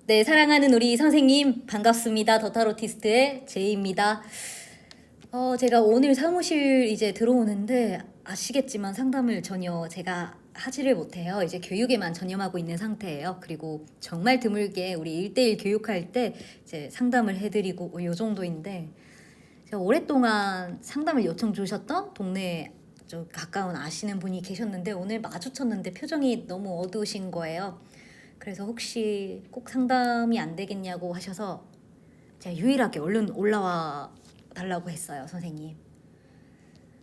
네, 사랑하는 우리 선생님 반갑습니다. 더타로티스트의 제이입니다. 제가 오늘 사무실 이제 들어오는데 아시겠지만 상담을 전혀 제가 하지를 못해요. 이제 교육에만 전념하고 있는 상태예요. 그리고 정말 드물게 우리 1대1 교육할 때 이제 상담을 해드리고 요 정도인데, 제가 오랫동안 상담을 요청 주셨던 동네에 좀 가까운 아시는 분이 계셨는데 오늘 마주쳤는데 표정이 너무 어두우신 거예요. 그래서 혹시 꼭 상담이 안 되겠냐고 하셔서 제가 유일하게 얼른 올라와 달라고 했어요, 선생님.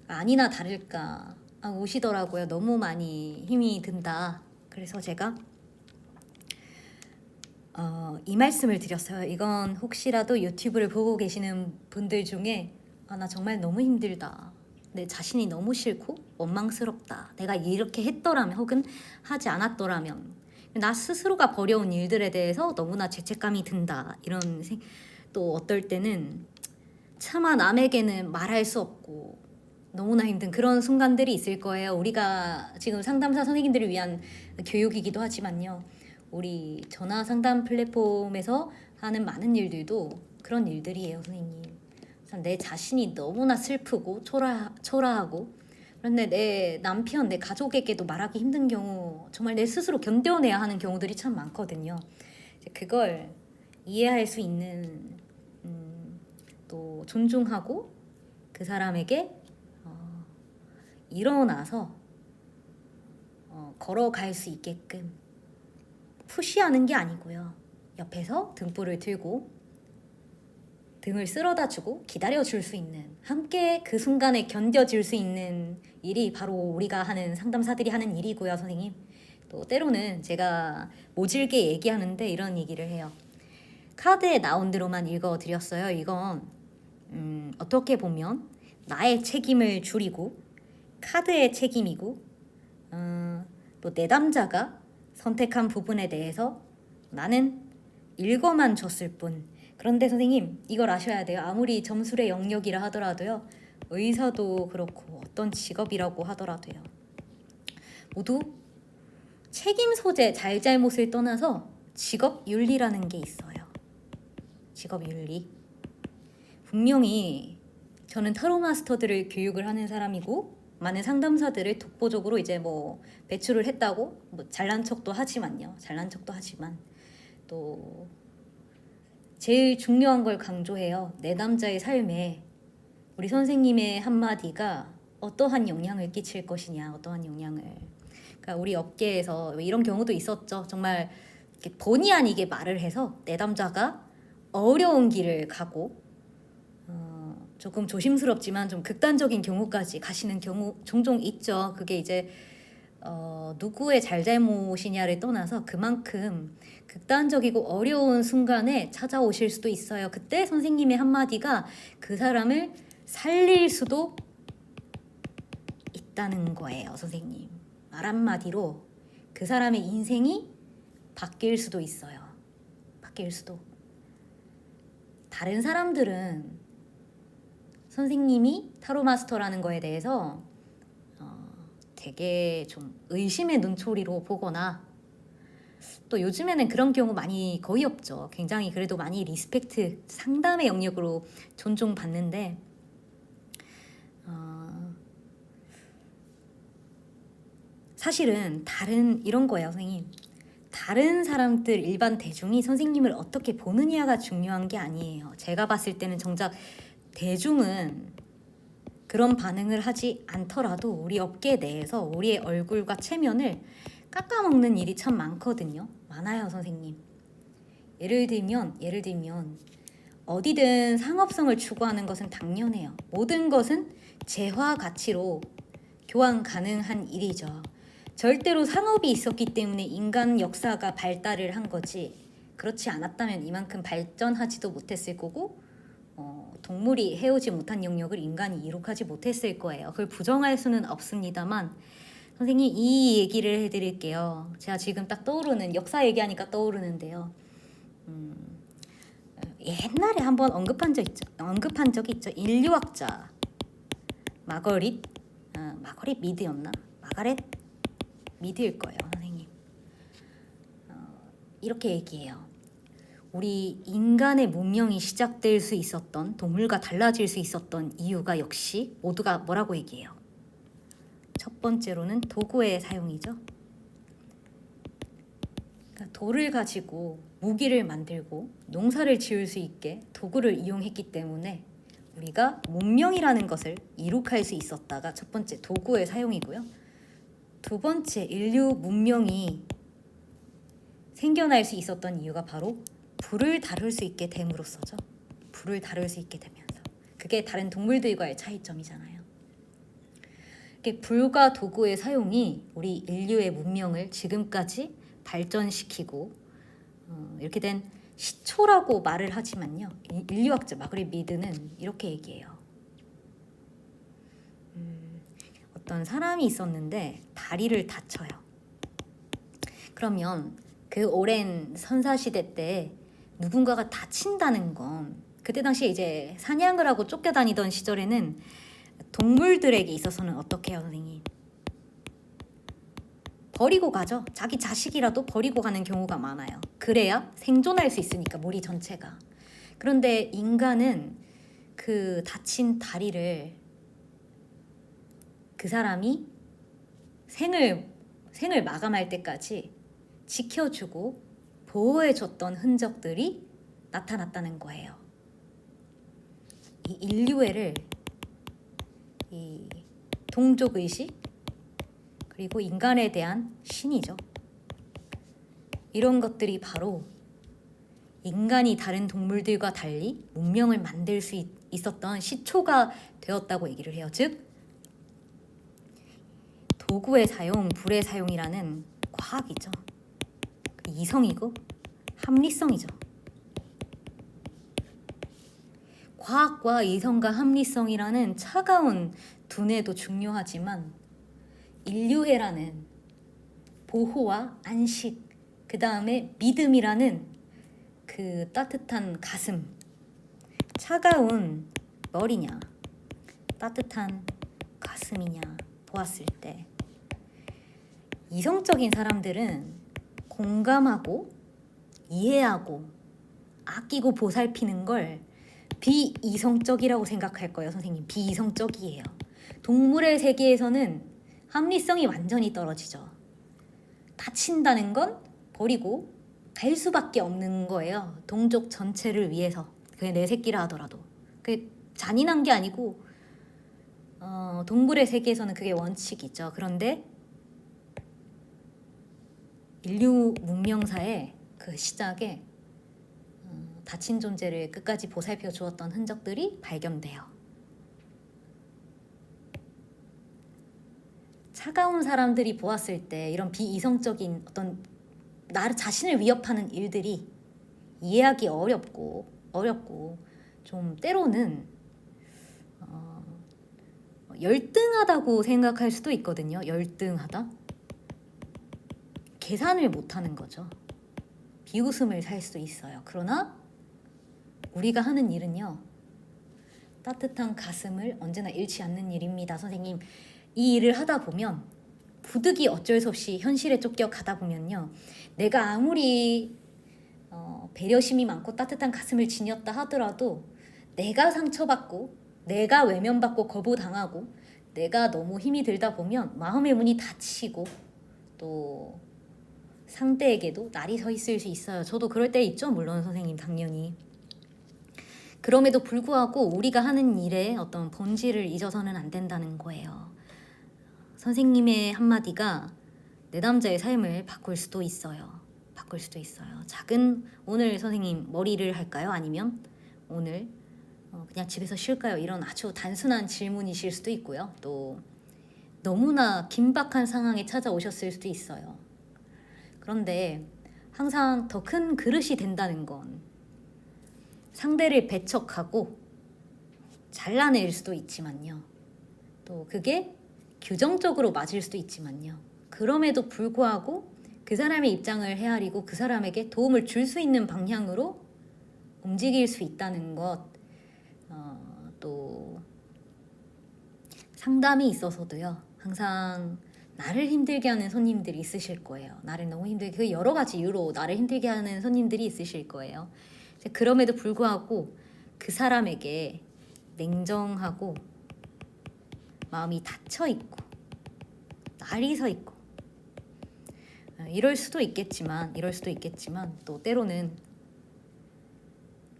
아니나 다를까 오시더라고요. 너무 많이 힘이 든다. 그래서 제가 이 말씀을 드렸어요. 이건 혹시라도 유튜브를 보고 계시는 분들 중에 나 정말 너무 힘들다, 내 자신이 너무 싫고 원망스럽다, 내가 이렇게 했더라면 혹은 하지 않았더라면, 나 스스로가 버려온 일들에 대해서 너무나 죄책감이 든다, 또 어떨 때는 차마 남에게는 말할 수 없고 너무나 힘든 그런 순간들이 있을 거예요. 우리가 지금 상담사 선생님들을 위한 교육이기도 하지만요, 우리 전화 상담 플랫폼에서 하는 많은 일들도 그런 일들이에요, 선생님. 내 자신이 너무나 슬프고 초라하고, 그런데 내 남편, 내 가족에게도 말하기 힘든 경우, 정말 내 스스로 견뎌내야 하는 경우들이 참 많거든요. 그걸 이해할 수 있는, 또 존중하고 그 사람에게 일어나서 걸어갈 수 있게끔 푸시하는 게 아니고요, 옆에서 등불을 들고 등을 쓸어다주고 기다려줄 수 있는, 함께 그 순간에 견뎌줄 수 있는 일이 바로 우리가 하는 상담사들이 하는 일이고요, 선생님. 또 때로는 제가 모질게 얘기하는데 이런 얘기를 해요. 카드에 나온 대로만 읽어드렸어요. 이건 어떻게 보면 나의 책임을 줄이고 카드의 책임이고, 또 내담자가 선택한 부분에 대해서 나는 읽어만 줬을 뿐. 그런데 선생님, 이걸 아셔야 돼요. 아무리 점술의 영역이라 하더라도요, 의사도 그렇고 어떤 직업이라고 하더라도요, 모두 책임 소재 잘잘못을 떠나서 직업 윤리라는 게 있어요. 직업 윤리. 분명히 저는 타로 마스터들을 교육을 하는 사람이고 많은 상담사들을 독보적으로 이제 배출을 했다고 잘난 척도 하지만 또 제일 중요한 걸 강조해요. 내담자의 삶에 우리 선생님의 한마디가 어떠한 영향을 끼칠 것이냐, 어떠한 영향을. 그러니까 우리 업계에서 이런 경우도 있었죠. 정말 본의 아니게 말을 해서 내담자가 어려운 길을 가고 조금 조심스럽지만 좀 극단적인 경우까지 가시는 경우 종종 있죠. 그게 이제 누구의 잘잘못이냐를 떠나서 그만큼 극단적이고 어려운 순간에 찾아오실 수도 있어요. 그때 선생님의 한마디가 그 사람을 살릴 수도 있다는 거예요, 선생님. 말 한마디로 그 사람의 인생이 바뀔 수도 있어요. 바뀔 수도. 다른 사람들은 선생님이 타로 마스터라는 거에 대해서 되게 좀 의심의 눈초리로 보거나, 또 요즘에는 그런 경우 거의 없죠. 굉장히 그래도 많이 리스펙트, 상담의 영역으로 존중받는데, 사실은 이런 거예요, 선생님. 다른 사람들, 일반 대중이 선생님을 어떻게 보느냐가 중요한 게 아니에요. 제가 봤을 때는 정작 대중은 그런 반응을 하지 않더라도 우리 업계 내에서 우리의 얼굴과 체면을 깎아먹는 일이 참 많아요, 선생님. 예를 들면 어디든 상업성을 추구하는 것은 당연해요. 모든 것은 재화 가치로 교환 가능한 일이죠. 절대로 상업이 있었기 때문에 인간 역사가 발달을 한 거지, 그렇지 않았다면 이만큼 발전하지도 못했을 거고, 동물이 해오지 못한 영역을 인간이 이룩하지 못했을 거예요. 그걸 부정할 수는 없습니다만, 선생님 이 얘기를 해드릴게요. 제가 지금 딱 떠오르는, 역사 얘기하니까 떠오르는데요. 옛날에 한번 언급한 적이 있죠. 인류학자 마거릿 미드였나? 마가렛 미드일 거예요, 선생님. 이렇게 얘기해요. 우리 인간의 문명이 시작될 수 있었던, 동물과 달라질 수 있었던 이유가 역시 모두가 뭐라고 얘기해요? 첫 번째로는 도구의 사용이죠. 그러니까 돌을 가지고 무기를 만들고 농사를 지을 수 있게 도구를 이용했기 때문에 우리가 문명이라는 것을 이룩할 수 있었다가 첫 번째 도구의 사용이고요. 두 번째 인류 문명이 생겨날 수 있었던 이유가 바로 불을 다룰 수 있게 됨으로써죠. 불을 다룰 수 있게 되면서. 그게 다른 동물들과의 차이점이잖아요. 이렇게 불과 도구의 사용이 우리 인류의 문명을 지금까지 발전시키고 이렇게 된 시초라고 말을 하지만요. 인류학자 마그리 미드는 이렇게 얘기해요. 어떤 사람이 있었는데 다리를 다쳐요. 그러면 그 오랜 선사시대 때 누군가가 다친다는 건 그때 당시에 이제 사냥을 하고 쫓겨다니던 시절에는 동물들에게 있어서는 어떻게 해요, 선생님? 버리고 가죠. 자기 자식이라도 버리고 가는 경우가 많아요. 그래야 생존할 수 있으니까 무리 전체가. 그런데 인간은 그 다친 다리를 그 사람이 생을 마감할 때까지 지켜주고 보호해줬던 흔적들이 나타났다는 거예요. 이 인류애를 이 동족의식 그리고 인간에 대한 신이죠. 이런 것들이 바로 인간이 다른 동물들과 달리 문명을 만들 수 있었던 시초가 되었다고 얘기를 해요. 즉 도구의 사용, 불의 사용이라는 과학이죠. 이성이고 합리성이죠. 과학과 이성과 합리성이라는 차가운 두뇌도 중요하지만 인류애라는 보호와 안식, 그 다음에 믿음이라는 그 따뜻한 가슴, 차가운 머리냐, 따뜻한 가슴이냐 보았을 때 이성적인 사람들은 공감하고 이해하고 아끼고 보살피는 걸 비이성적이라고 생각할 거예요, 선생님. 비이성적이에요. 동물의 세계에서는 합리성이 완전히 떨어지죠. 다친다는 건 버리고 갈 수밖에 없는 거예요. 동족 전체를 위해서. 그게 내 새끼라 하더라도. 그게 잔인한 게 아니고 동물의 세계에서는 그게 원칙이죠. 그런데 인류 문명사의 그 시작에 다친 존재를 끝까지 보살펴 주었던 흔적들이 발견돼요. 차가운 사람들이 보았을 때 이런 비이성적인 어떤 나 자신을 위협하는 일들이 이해하기 어렵고 좀 때로는 열등하다고 생각할 수도 있거든요. 열등하다? 계산을 못하는 거죠. 비웃음을 살 수도 있어요. 그러나 우리가 하는 일은요. 따뜻한 가슴을 언제나 잃지 않는 일입니다. 선생님, 이 일을 하다 보면 부득이 어쩔 수 없이 현실에 쫓겨 가다 보면요. 내가 아무리 배려심이 많고 따뜻한 가슴을 지녔다 하더라도 내가 상처받고 내가 외면받고 거부당하고 내가 너무 힘이 들다 보면 마음의 문이 닫히고 또 상대에게도 날이 서 있을 수 있어요. 저도 그럴 때 있죠. 물론 선생님 당연히. 그럼에도 불구하고 우리가 하는 일의 어떤 본질을 잊어서는 안 된다는 거예요. 선생님의 한마디가 내담자의 삶을 바꿀 수도 있어요. 바꿀 수도 있어요. 오늘 선생님 머리를 할까요? 아니면 오늘 그냥 집에서 쉴까요? 이런 아주 단순한 질문이실 수도 있고요. 또 너무나 긴박한 상황에 찾아오셨을 수도 있어요. 그런데 항상 더 큰 그릇이 된다는 건 상대를 배척하고 잘라낼 수도 있지만요. 또 그게 규정적으로 맞을 수도 있지만요. 그럼에도 불구하고 그 사람의 입장을 헤아리고 그 사람에게 도움을 줄 수 있는 방향으로 움직일 수 있다는 것, 또 상담이 있어서도요. 항상 나를 힘들게 하는 손님들이 있으실 거예요. 나를 너무 힘들게, 그 여러 가지 이유로 나를 힘들게 하는 손님들이 있으실 거예요. 그럼에도 불구하고 그 사람에게 냉정하고 마음이 닫혀 있고 날이 서 있고, 이럴 수도 있겠지만 또 때로는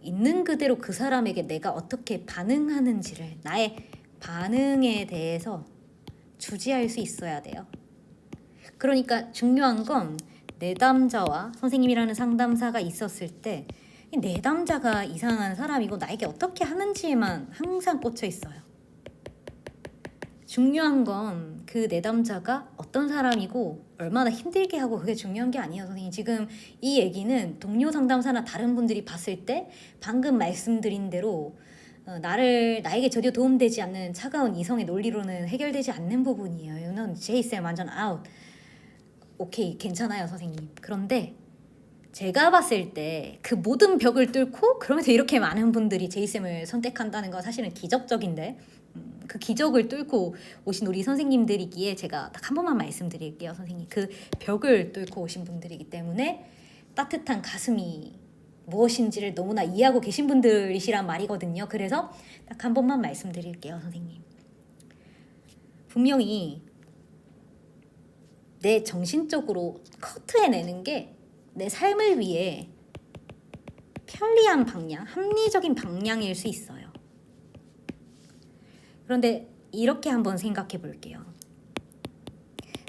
있는 그대로 그 사람에게 내가 어떻게 반응하는지를, 나의 반응에 대해서 주지할 수 있어야 돼요. 그러니까 중요한 건 내담자와 선생님이라는 상담사가 있었을 때 이 내담자가 이상한 사람이고 나에게 어떻게 하는지에만 항상 꽂혀 있어요. 중요한 건 그 내담자가 어떤 사람이고 얼마나 힘들게 하고, 그게 중요한 게 아니에요. 선생님, 지금 이 얘기는 동료 상담사나 다른 분들이 봤을 때 방금 말씀드린 대로 나에게 전혀 도움되지 않는 차가운 이성의 논리로는 해결되지 않는 부분이에요. 이거는 제이쌤 완전 아웃. 오케이, 괜찮아요 선생님. 그런데 제가 봤을 때 그 모든 벽을 뚫고 그러면서 이렇게 많은 분들이 제이쌤을 선택한다는 건 사실은 기적적인데, 그 기적을 뚫고 오신 우리 선생님들이기에 제가 딱 한 번만 말씀드릴게요. 선생님, 그 벽을 뚫고 오신 분들이기 때문에 따뜻한 가슴이 무엇인지를 너무나 이해하고 계신 분들이시란 말이거든요. 그래서 딱 한 번만 말씀드릴게요. 선생님, 분명히 내 정신적으로 커트해내는 게 내 삶을 위해 편리한 방향, 합리적인 방향일 수 있어요. 그런데 이렇게 한번 생각해 볼게요.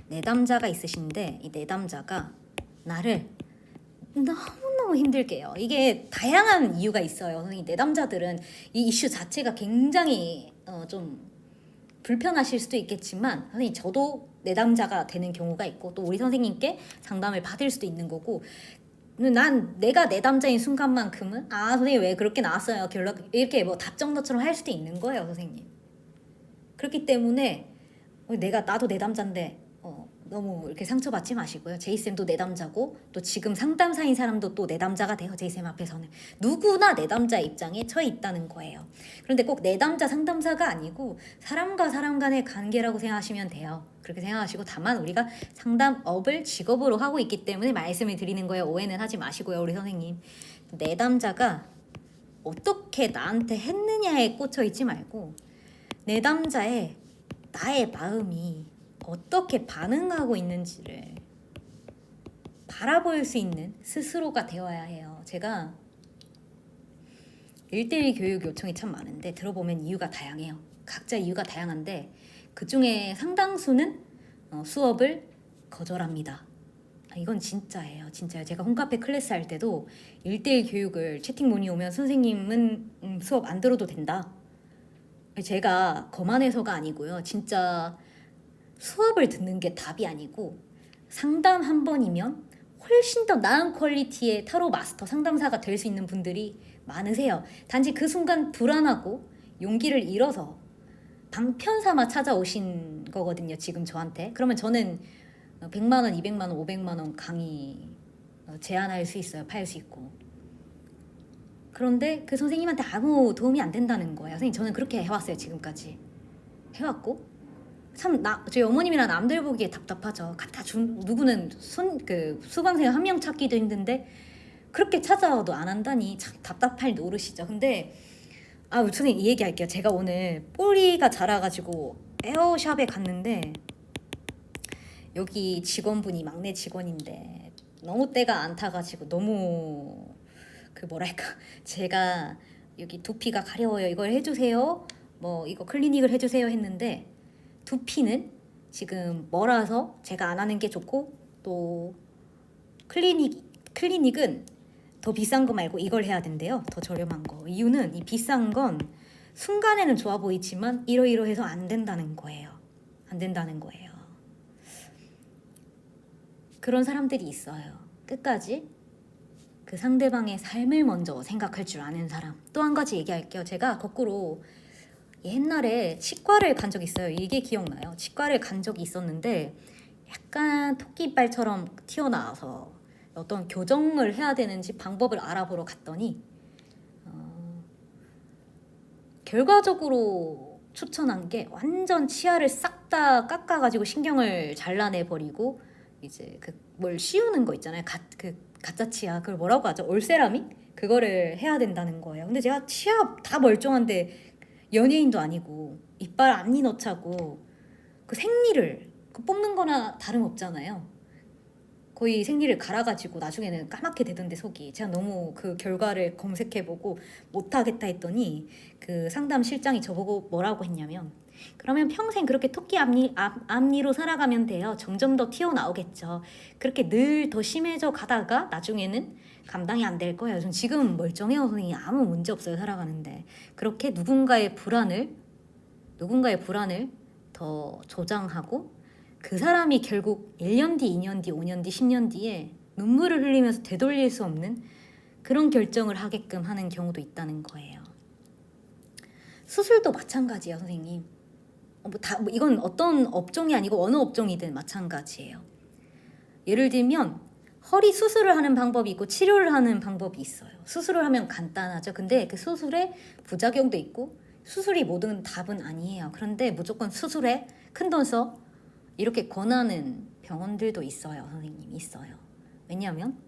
내담자가 있으신데 이 내담자가 나를 너무너무 힘들게 해요. 이게 다양한 이유가 있어요. 선생님, 내담자들은 이 이슈 자체가 굉장히 좀 불편하실 수도 있겠지만, 선생님 저도 내담자가 되는 경우가 있고 또 우리 선생님께 상담을 받을 수도 있는 거고, 난 내가 내담자인 순간만큼은 선생님 왜 그렇게 나왔어요? 이렇게 뭐 답정너처럼 할 수도 있는 거예요. 선생님, 그렇기 때문에 나도 내담자인데 너무 이렇게 상처받지 마시고요. 제이쌤도 내담자고 또 지금 상담사인 사람도 또 내담자가 돼요. 제이쌤 앞에서는 누구나 내담자 입장에 처해 있다는 거예요. 그런데 꼭 내담자 상담사가 아니고 사람과 사람 간의 관계라고 생각하시면 돼요. 그렇게 생각하시고, 다만 우리가 상담업을 직업으로 하고 있기 때문에 말씀을 드리는 거예요. 오해는 하지 마시고요. 우리 선생님, 내담자가 어떻게 나한테 했느냐에 꽂혀 있지 말고 내담자의 나의 마음이 어떻게 반응하고 있는지를 바라볼 수 있는 스스로가 되어야 해요. 제가 1대1 교육 요청이 참 많은데 들어보면 이유가 다양해요. 각자 이유가 다양한데 그 중에 상당수는 수업을 거절합니다. 이건 진짜예요. 진짜요. 제가 홈카페 클래스 할 때도 1대1 교육을 채팅 문의 오면 선생님은 수업 안 들어도 된다. 제가 거만해서가 아니고요. 진짜 수업을 듣는 게 답이 아니고 상담 한 번이면 훨씬 더 나은 퀄리티의 타로 마스터 상담사가 될 수 있는 분들이 많으세요. 단지 그 순간 불안하고 용기를 잃어서 방편 삼아 찾아오신 거거든요. 지금 저한테. 그러면 저는 100만 원, 200만 원, 500만 원 강의 제안할 수 있어요. 팔 수 있고. 그런데 그 선생님한테 아무 도움이 안 된다는 거예요. 선생님, 저는 그렇게 해왔어요. 지금까지 해왔고, 참 저희 어머님이나 남들 보기에 답답하죠. 갖다 준 누구는 수강생 한 명 찾기도 힘든데 그렇게 찾아와도 안 한다니 참 답답할 노릇이죠. 근데 선생님, 이 얘기 할게요. 제가 오늘 뿌리가 자라가지고 에어샵에 갔는데 여기 직원분이 막내 직원인데 너무 때가 안 타가지고 너무 제가 여기 두피가 가려워요. 이걸 해주세요. 뭐 이거 클리닉을 해주세요 했는데 두피는 지금 멀어서 제가 안 하는 게 좋고, 또 클리닉은 더 비싼 거 말고 이걸 해야 된대요. 더 저렴한 거. 이유는 이 비싼 건 순간에는 좋아 보이지만 이러이러해서 안 된다는 거예요. 안 된다는 거예요. 그런 사람들이 있어요. 끝까지 그 상대방의 삶을 먼저 생각할 줄 아는 사람. 또 한 가지 얘기할게요. 제가 거꾸로 옛날에 치과를 간 적이 있어요. 이게 기억나요. 치과를 간 적이 있었는데 약간 토끼이빨처럼 튀어나와서 어떤 교정을 해야 되는지 방법을 알아보러 갔더니 결과적으로 추천한 게 완전 치아를 싹 다 깎아가지고 신경을 잘라내버리고 이제 그 뭘 씌우는 거 있잖아요. 그 가짜 치아 그걸 뭐라고 하죠? 올세라믹? 그거를 해야 된다는 거예요. 근데 제가 치아 다 멀쩡한데 연예인도 아니고 이빨 앞니 넣자고 그 생리를 그 뽑는 거나 다름없잖아요. 거의 생리를 갈아가지고 나중에는 까맣게 되던데 속이. 제가 너무 그 결과를 검색해보고 못하겠다 했더니 그 상담 실장이 저보고 뭐라고 했냐면, 그러면 평생 그렇게 토끼 앞니로 살아가면 돼요. 점점 더 튀어나오겠죠. 그렇게 늘 더 심해져 가다가 나중에는 감당이 안 될 거예요. 전 지금 멀쩡해요, 선생님. 아무 문제 없어요, 살아가는데. 그렇게 누군가의 불안을 더 조장하고 그 사람이 결국 1년 뒤, 2년 뒤, 5년 뒤, 10년 뒤에 눈물을 흘리면서 되돌릴 수 없는 그런 결정을 하게끔 하는 경우도 있다는 거예요. 수술도 마찬가지예요, 선생님. 이건 어떤 업종이 아니고 어느 업종이든 마찬가지예요. 예를 들면 허리 수술을 하는 방법이 있고 치료를 하는 방법이 있어요. 수술을 하면 간단하죠. 근데 그 수술에 부작용도 있고 수술이 모든 답은 아니에요. 그런데 무조건 수술에 큰돈 써 이렇게 권하는 병원들도 있어요, 선생님. 있어요. 왜냐하면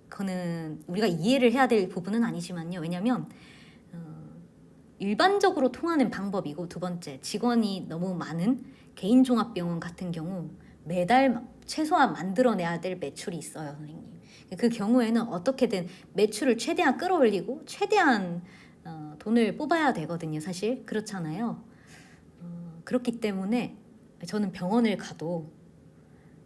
그거는 우리가 이해를 해야 될 부분은 아니지만요. 왜냐하면 일반적으로 통하는 방법이고, 두 번째, 직원이 너무 많은 개인종합병원 같은 경우 매달 최소한 만들어내야 될 매출이 있어요, 선생님. 그 경우에는 어떻게든 매출을 최대한 끌어올리고 최대한 돈을 뽑아야 되거든요, 사실. 그렇잖아요. 그렇기 때문에 저는 병원을 가도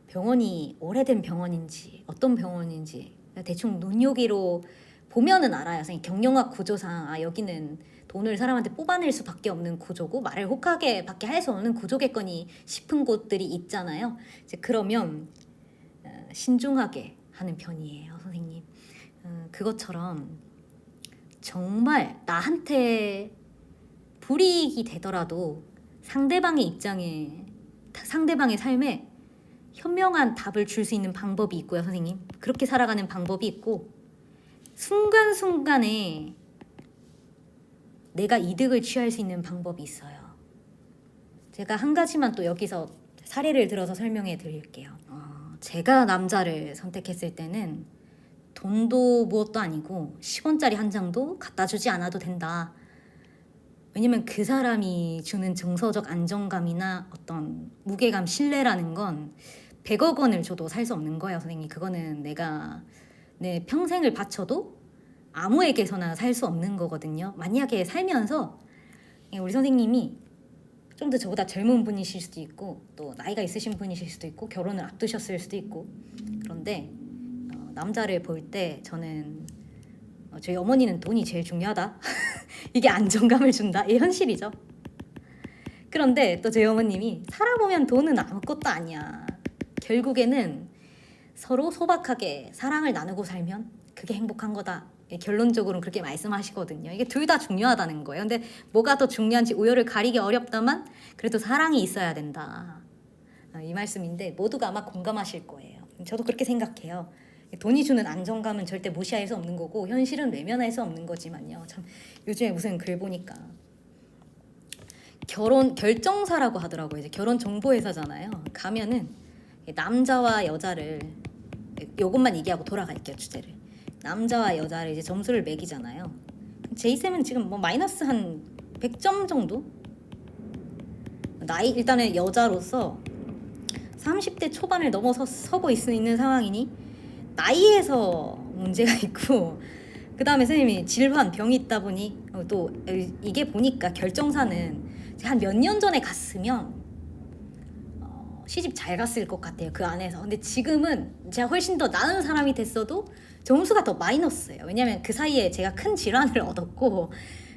병원이 오래된 병원인지 어떤 병원인지 대충 눈요기로 보면은 알아요. 선생님, 경영학 구조상 여기는 돈을 사람한테 뽑아낼 수밖에 없는 구조고 말을 혹하게 밖에 할 수 없는 구조겠거니 싶은 곳들이 있잖아요. 이제 그러면 신중하게 하는 편이에요, 선생님. 그것처럼 정말 나한테 불이익이 되더라도 상대방의 삶에 현명한 답을 줄 수 있는 방법이 있고요, 선생님. 그렇게 살아가는 방법이 있고, 순간순간에 내가 이득을 취할 수 있는 방법이 있어요. 제가 한 가지만 또 여기서 사례를 들어서 설명해 드릴게요. 제가 남자를 선택했을 때는 돈도 무엇도 아니고 10원짜리 한 장도 갖다 주지 않아도 된다. 왜냐면 그 사람이 주는 정서적 안정감이나 어떤 무게감, 신뢰라는 건 100억 원을 줘도 살 수 없는 거예요, 선생님. 그거는 내가 내 평생을 바쳐도 아무에게서나 살 수 없는 거거든요. 만약에 살면서 우리 선생님이 좀 더 저보다 젊은 분이실 수도 있고 또 나이가 있으신 분이실 수도 있고 결혼을 앞두셨을 수도 있고, 그런데 남자를 볼 때 저는 저희 어머니는 돈이 제일 중요하다. 이게 안정감을 준다. 이게 현실이죠. 그런데 또 저희 어머님이 살아보면 돈은 아무것도 아니야. 결국에는 서로 소박하게 사랑을 나누고 살면 그게 행복한 거다. 결론적으로는 그렇게 말씀하시거든요. 이게 둘 다 중요하다는 거예요. 근데 뭐가 더 중요한지 우열을 가리기 어렵다만 그래도 사랑이 있어야 된다. 이 말씀인데 모두가 아마 공감하실 거예요. 저도 그렇게 생각해요. 돈이 주는 안정감은 절대 무시할 수 없는 거고 현실은 외면할 수 없는 거지만요. 참 요즘에 무슨 글 보니까 결혼 결정사라고 하더라고요. 이제 결혼 정보회사잖아요. 가면은 남자와 여자를 요것만 얘기하고 돌아갈게요, 주제를. 남자와 여자를 이제 점수를 매기잖아요. 제이쌤은 지금 뭐 마이너스 한 100점 정도? 나이 일단은 여자로서 30대 초반을 넘어서고 있는 상황이니 나이에서 문제가 있고, 그 다음에 선생님이 질환, 병이 있다 보니 또 이게 보니까 결정사는 한 몇 년 전에 갔으면 시집 잘 갔을 것 같아요, 그 안에서. 근데 지금은 제가 훨씬 더 나은 사람이 됐어도 점수가 더 마이너스예요. 왜냐면 그 사이에 제가 큰 질환을 얻었고,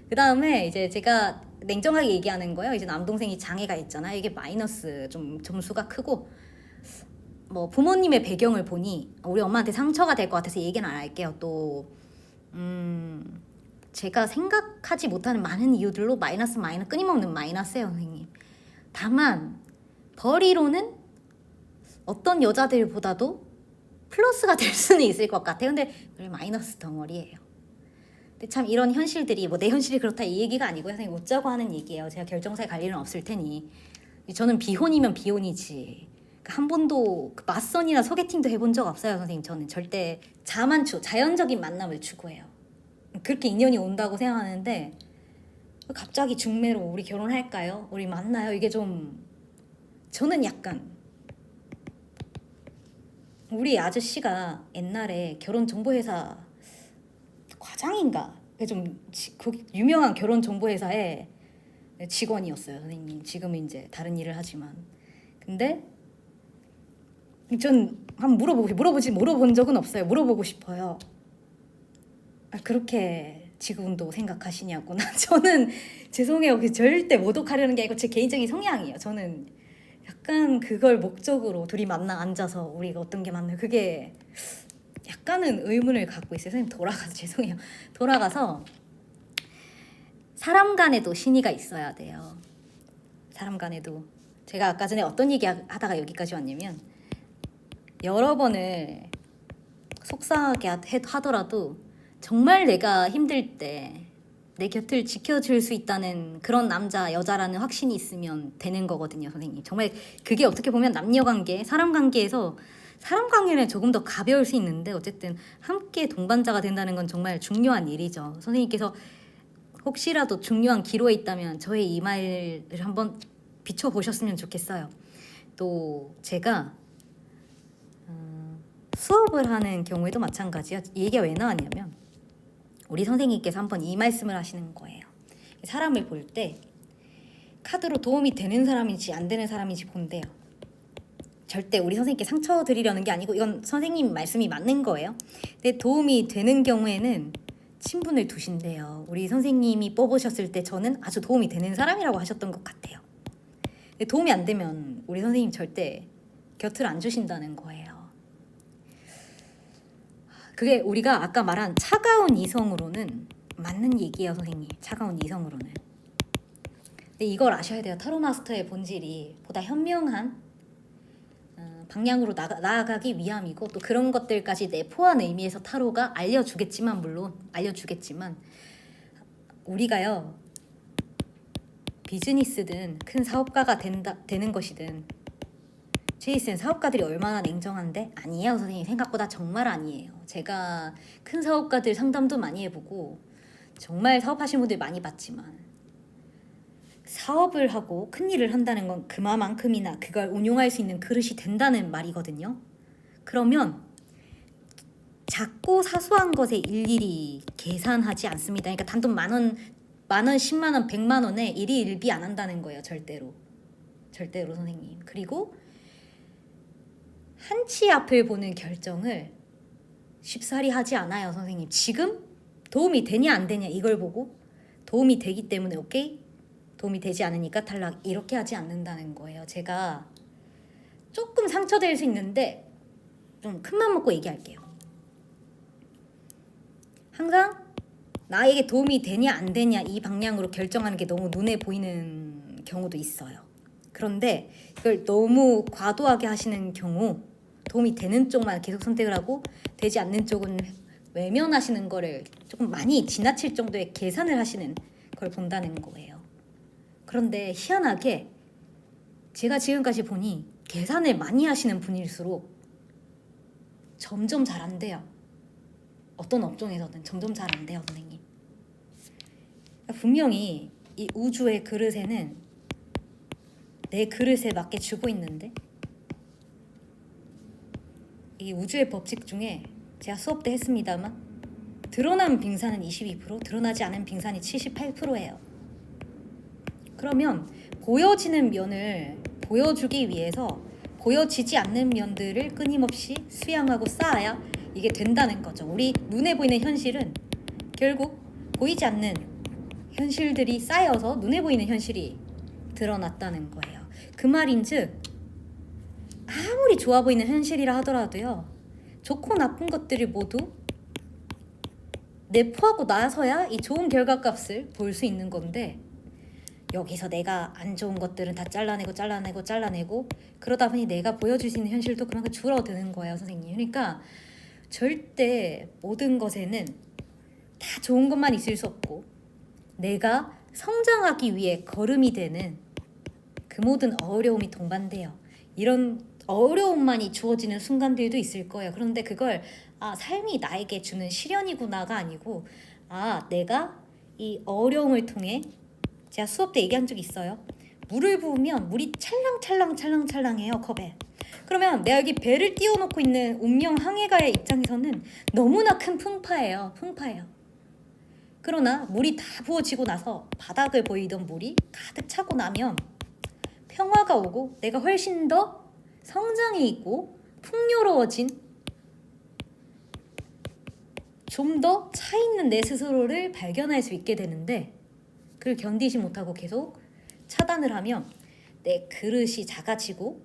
그 다음에 이제 제가 냉정하게 얘기하는 거예요. 이제 남동생이 장애가 있잖아요. 이게 마이너스 좀 점수가 크고, 뭐 부모님의 배경을 보니 우리 엄마한테 상처가 될 것 같아서 얘기는 안 할게요. 또 제가 생각하지 못하는 많은 이유들로 마이너스 끊임없는 마이너스예요, 선생님. 다만 벌이로는 어떤 여자들보다도 플러스가 될 수는 있을 것 같아요. 근데 늘 마이너스 덩어리예요. 근데 참 이런 현실들이 뭐 내 현실이 그렇다 이 얘기가 아니고요. 선생님 웃자고 하는 얘기예요. 제가 결정사에 갈 일은 없을 테니. 저는 비혼이면 비혼이지. 한 번도 맞선이나 소개팅도 해본 적 없어요, 선생님. 저는 절대 자연적인 만남을 추구해요. 그렇게 인연이 온다고 생각하는데 갑자기 중매로 우리 결혼할까요? 우리 만나요? 이게 좀 저는 약간 우리 아저씨가 옛날에 결혼정보회사 과장인가? 좀 유명한 결혼정보회사의 직원이었어요, 선생님. 지금은 이제 다른 일을 하지만. 근데 전 한번 물어본 적은 없어요. 물어보고 싶어요. 그렇게 지금도 생각하시냐고. 저는 죄송해요. 절대 모독하려는 게 아니고 제 개인적인 성향이에요. 저는 약간 그걸 목적으로 둘이 만나 앉아서 우리가 어떤 게 맞나요? 그게 약간은 의문을 갖고 있어요. 선생님 죄송해요. 돌아가서 사람 간에도 신의가 있어야 돼요. 사람 간에도. 제가 아까 전에 어떤 얘기 하다가 여기까지 왔냐면 여러 번을 속상하게 하더라도 정말 내가 힘들 때 내 곁을 지켜줄 수 있다는 그런 남자, 여자라는 확신이 있으면 되는 거거든요, 선생님. 정말 그게 어떻게 보면 남녀관계, 사람 관계는 조금 더 가벼울 수 있는데 어쨌든 함께 동반자가 된다는 건 정말 중요한 일이죠. 선생님께서 혹시라도 중요한 기로에 있다면 저의 이 말을 한번 비춰보셨으면 좋겠어요. 또 제가 수업을 하는 경우에도 마찬가지야. 이 얘기가 왜 나왔냐면 우리 선생님께서 한번 이 말씀을 하시는 거예요. 사람을 볼 때 카드로 도움이 되는 사람인지 안 되는 사람인지 본대요. 절대 우리 선생님께 상처 드리려는 게 아니고 이건 선생님 말씀이 맞는 거예요. 근데 도움이 되는 경우에는 친분을 두신대요. 우리 선생님이 뽑으셨을 때 저는 아주 도움이 되는 사람이라고 하셨던 것 같아요. 근데 도움이 안 되면 우리 선생님 절대 곁을 안 주신다는 거예요. 그게 우리가 아까 말한 차가운 이성으로는 맞는 얘기예요, 선생님. 차가운 이성으로는. 근데 이걸 아셔야 돼요. 타로 마스터의 본질이 보다 현명한 방향으로 나아가기 위함이고 또 그런 것들까지 내포한 의미에서 타로가 물론 알려주겠지만 우리가요 비즈니스든 큰 사업가가 되는 것이든 제이슨 사업가들이 얼마나 냉정한데? 아니에요, 선생님. 생각보다 정말 아니에요. 제가 큰 사업가들 상담도 많이 해보고 정말 사업하시는 분들 많이 봤지만 사업을 하고 큰 일을 한다는 건 그만큼이나 그걸 운용할 수 있는 그릇이 된다는 말이거든요. 그러면 작고 사소한 것에 일일이 계산하지 않습니다. 그러니까 단돈 만원, 10만원, 100만원에 일희일비 안 한다는 거예요. 절대로 선생님. 그리고 한치 앞을 보는 결정을 쉽사리 하지 않아요, 선생님. 지금 도움이 되냐 안 되냐 이걸 보고 도움이 되기 때문에 오케이, 도움이 되지 않으니까 탈락, 이렇게 하지 않는다는 거예요. 제가 조금 상처될 수 있는데 좀 큰맘 먹고 얘기할게요. 항상 나에게 도움이 되냐 안 되냐 이 방향으로 결정하는 게 너무 눈에 보이는 경우도 있어요. 그런데 이걸 너무 과도하게 하시는 경우 도움이 되는 쪽만 계속 선택을 하고 되지 않는 쪽은 외면하시는 거를 조금 많이 지나칠 정도의 계산을 하시는 걸 본다는 거예요. 그런데 희한하게 제가 지금까지 보니 계산을 많이 하시는 분일수록 점점 잘 안 돼요. 어떤 업종에서든 점점 잘 안 돼요, 선생님. 분명히 이 우주의 그릇에는 내 그릇에 맞게 주고 있는데 이 우주의 법칙 중에 제가 수업 때 했습니다만 드러난 빙산은 22%, 드러나지 않은 빙산이 78%예요. 그러면 보여지는 면을 보여주기 위해서 보여지지 않는 면들을 끊임없이 수양하고 쌓아야 이게 된다는 거죠. 우리 눈에 보이는 현실은 결국 보이지 않는 현실들이 쌓여서 눈에 보이는 현실이 드러났다는 거예요. 그 말인즉 아무리 좋아 보이는 현실이라 하더라도요, 좋고 나쁜 것들을 모두 내포하고 나서야 이 좋은 결과값을 볼 수 있는 건데 여기서 내가 안 좋은 것들은 다 잘라내고 그러다 보니 내가 보여줄 수 있는 현실도 그만큼 줄어드는 거예요, 선생님. 그러니까 절대 모든 것에는 다 좋은 것만 있을 수 없고 내가 성장하기 위해 걸음이 되는 그 모든 어려움이 동반돼요. 이런 어려움만이 주어지는 순간들도 있을 거예요. 그런데 그걸 삶이 나에게 주는 시련이구나가 아니고 내가 이 어려움을 통해 제가 수업 때 얘기한 적이 있어요. 물을 부으면 물이 찰랑찰랑해요, 컵에. 그러면 내가 여기 배를 띄워놓고 있는 운명 항해가의 입장에서는 너무나 큰 풍파예요. 그러나 물이 다 부어지고 나서 바닥을 보이던 물이 가득 차고 나면 평화가 오고 내가 훨씬 더 성장이 있고 풍요로워진 좀 더 차 있는 내 스스로를 발견할 수 있게 되는데 그걸 견디지 못하고 계속 차단을 하면 내 그릇이 작아지고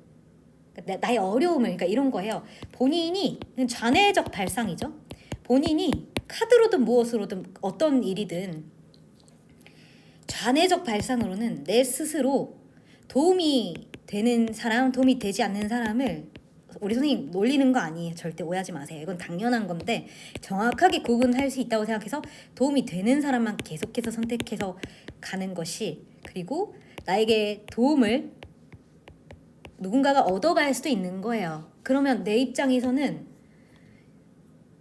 나의 어려움을 그러니까 이런 거예요. 본인이 좌뇌적 발상이죠. 본인이 카드로든 무엇으로든 어떤 일이든 좌뇌적 발상으로는 내 스스로 도움이 되는 사람, 도움이 되지 않는 사람을 우리 선생님 놀리는 거 아니에요. 절대 오해하지 마세요. 이건 당연한 건데 정확하게 구분할 수 있다고 생각해서 도움이 되는 사람만 계속해서 선택해서 가는 것이 그리고 나에게 도움을 누군가가 얻어갈 수도 있는 거예요. 그러면 내 입장에서는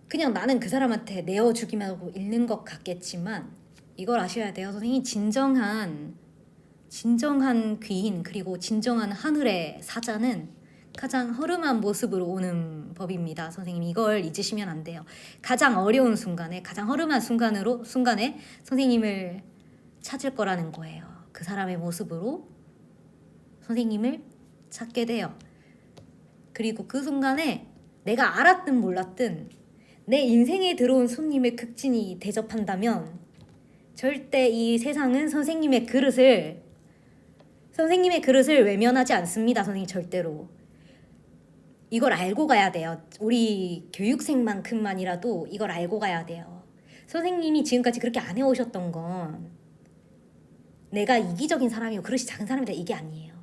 그냥 나는 그 사람한테 내어주기만 하고 있는 것 같겠지만 이걸 아셔야 돼요. 선생님 진정한 귀인 그리고 진정한 하늘의 사자는 가장 허름한 모습으로 오는 법입니다. 선생님 이걸 잊으시면 안 돼요. 가장 어려운 순간에 가장 허름한 순간에 선생님을 찾을 거라는 거예요. 그 사람의 모습으로 선생님을 찾게 돼요. 그리고 그 순간에 내가 알았든 몰랐든 내 인생에 들어온 손님을 극진히 대접한다면 절대 이 세상은 선생님의 그릇을 외면하지 않습니다. 선생님 절대로. 이걸 알고 가야 돼요. 우리 교육생만큼만이라도 이걸 알고 가야 돼요. 선생님이 지금까지 그렇게 안 해오셨던 건 내가 이기적인 사람이고 그릇이 작은 사람이다 이게 아니에요.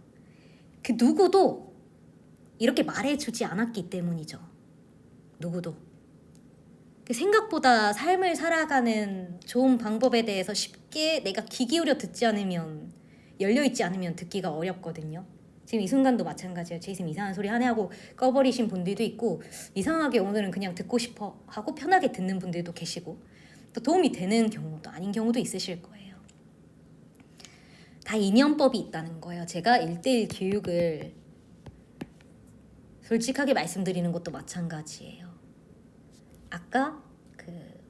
그 누구도 이렇게 말해주지 않았기 때문이죠. 누구도. 생각보다 삶을 살아가는 좋은 방법에 대해서 쉽게 내가 귀 기울여 듣지 않으면 열려있지 않으면 듣기가 어렵거든요. 지금 이 순간도 마찬가지예요. 제이쌤 이상한 소리 하네 하고 꺼버리신 분들도 있고 이상하게 오늘은 그냥 듣고 싶어 하고 편하게 듣는 분들도 계시고 또 도움이 되는 경우도 아닌 경우도 있으실 거예요. 다 인연법이 있다는 거예요. 제가 1:1 교육을 솔직하게 말씀드리는 것도 마찬가지예요. 아까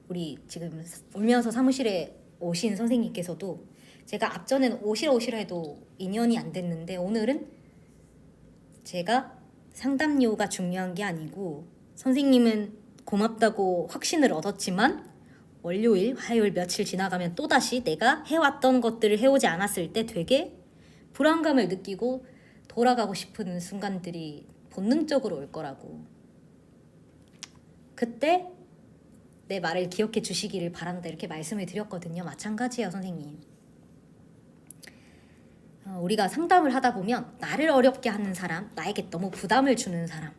우리 지금 울면서 사무실에 오신 선생님께서도 제가 앞전에는 오시라 해도 인연이 안 됐는데 오늘은 제가 상담료가 중요한 게 아니고 선생님은 고맙다고 확신을 얻었지만 월요일, 화요일 며칠 지나가면 또다시 내가 해왔던 것들을 해오지 않았을 때 되게 불안감을 느끼고 돌아가고 싶은 순간들이 본능적으로 올 거라고. 그때 내 말을 기억해 주시기를 바란다 이렇게 말씀을 드렸거든요. 마찬가지예요, 선생님. 우리가 상담을 하다 보면 나를 어렵게 하는 사람, 나에게 너무 부담을 주는 사람,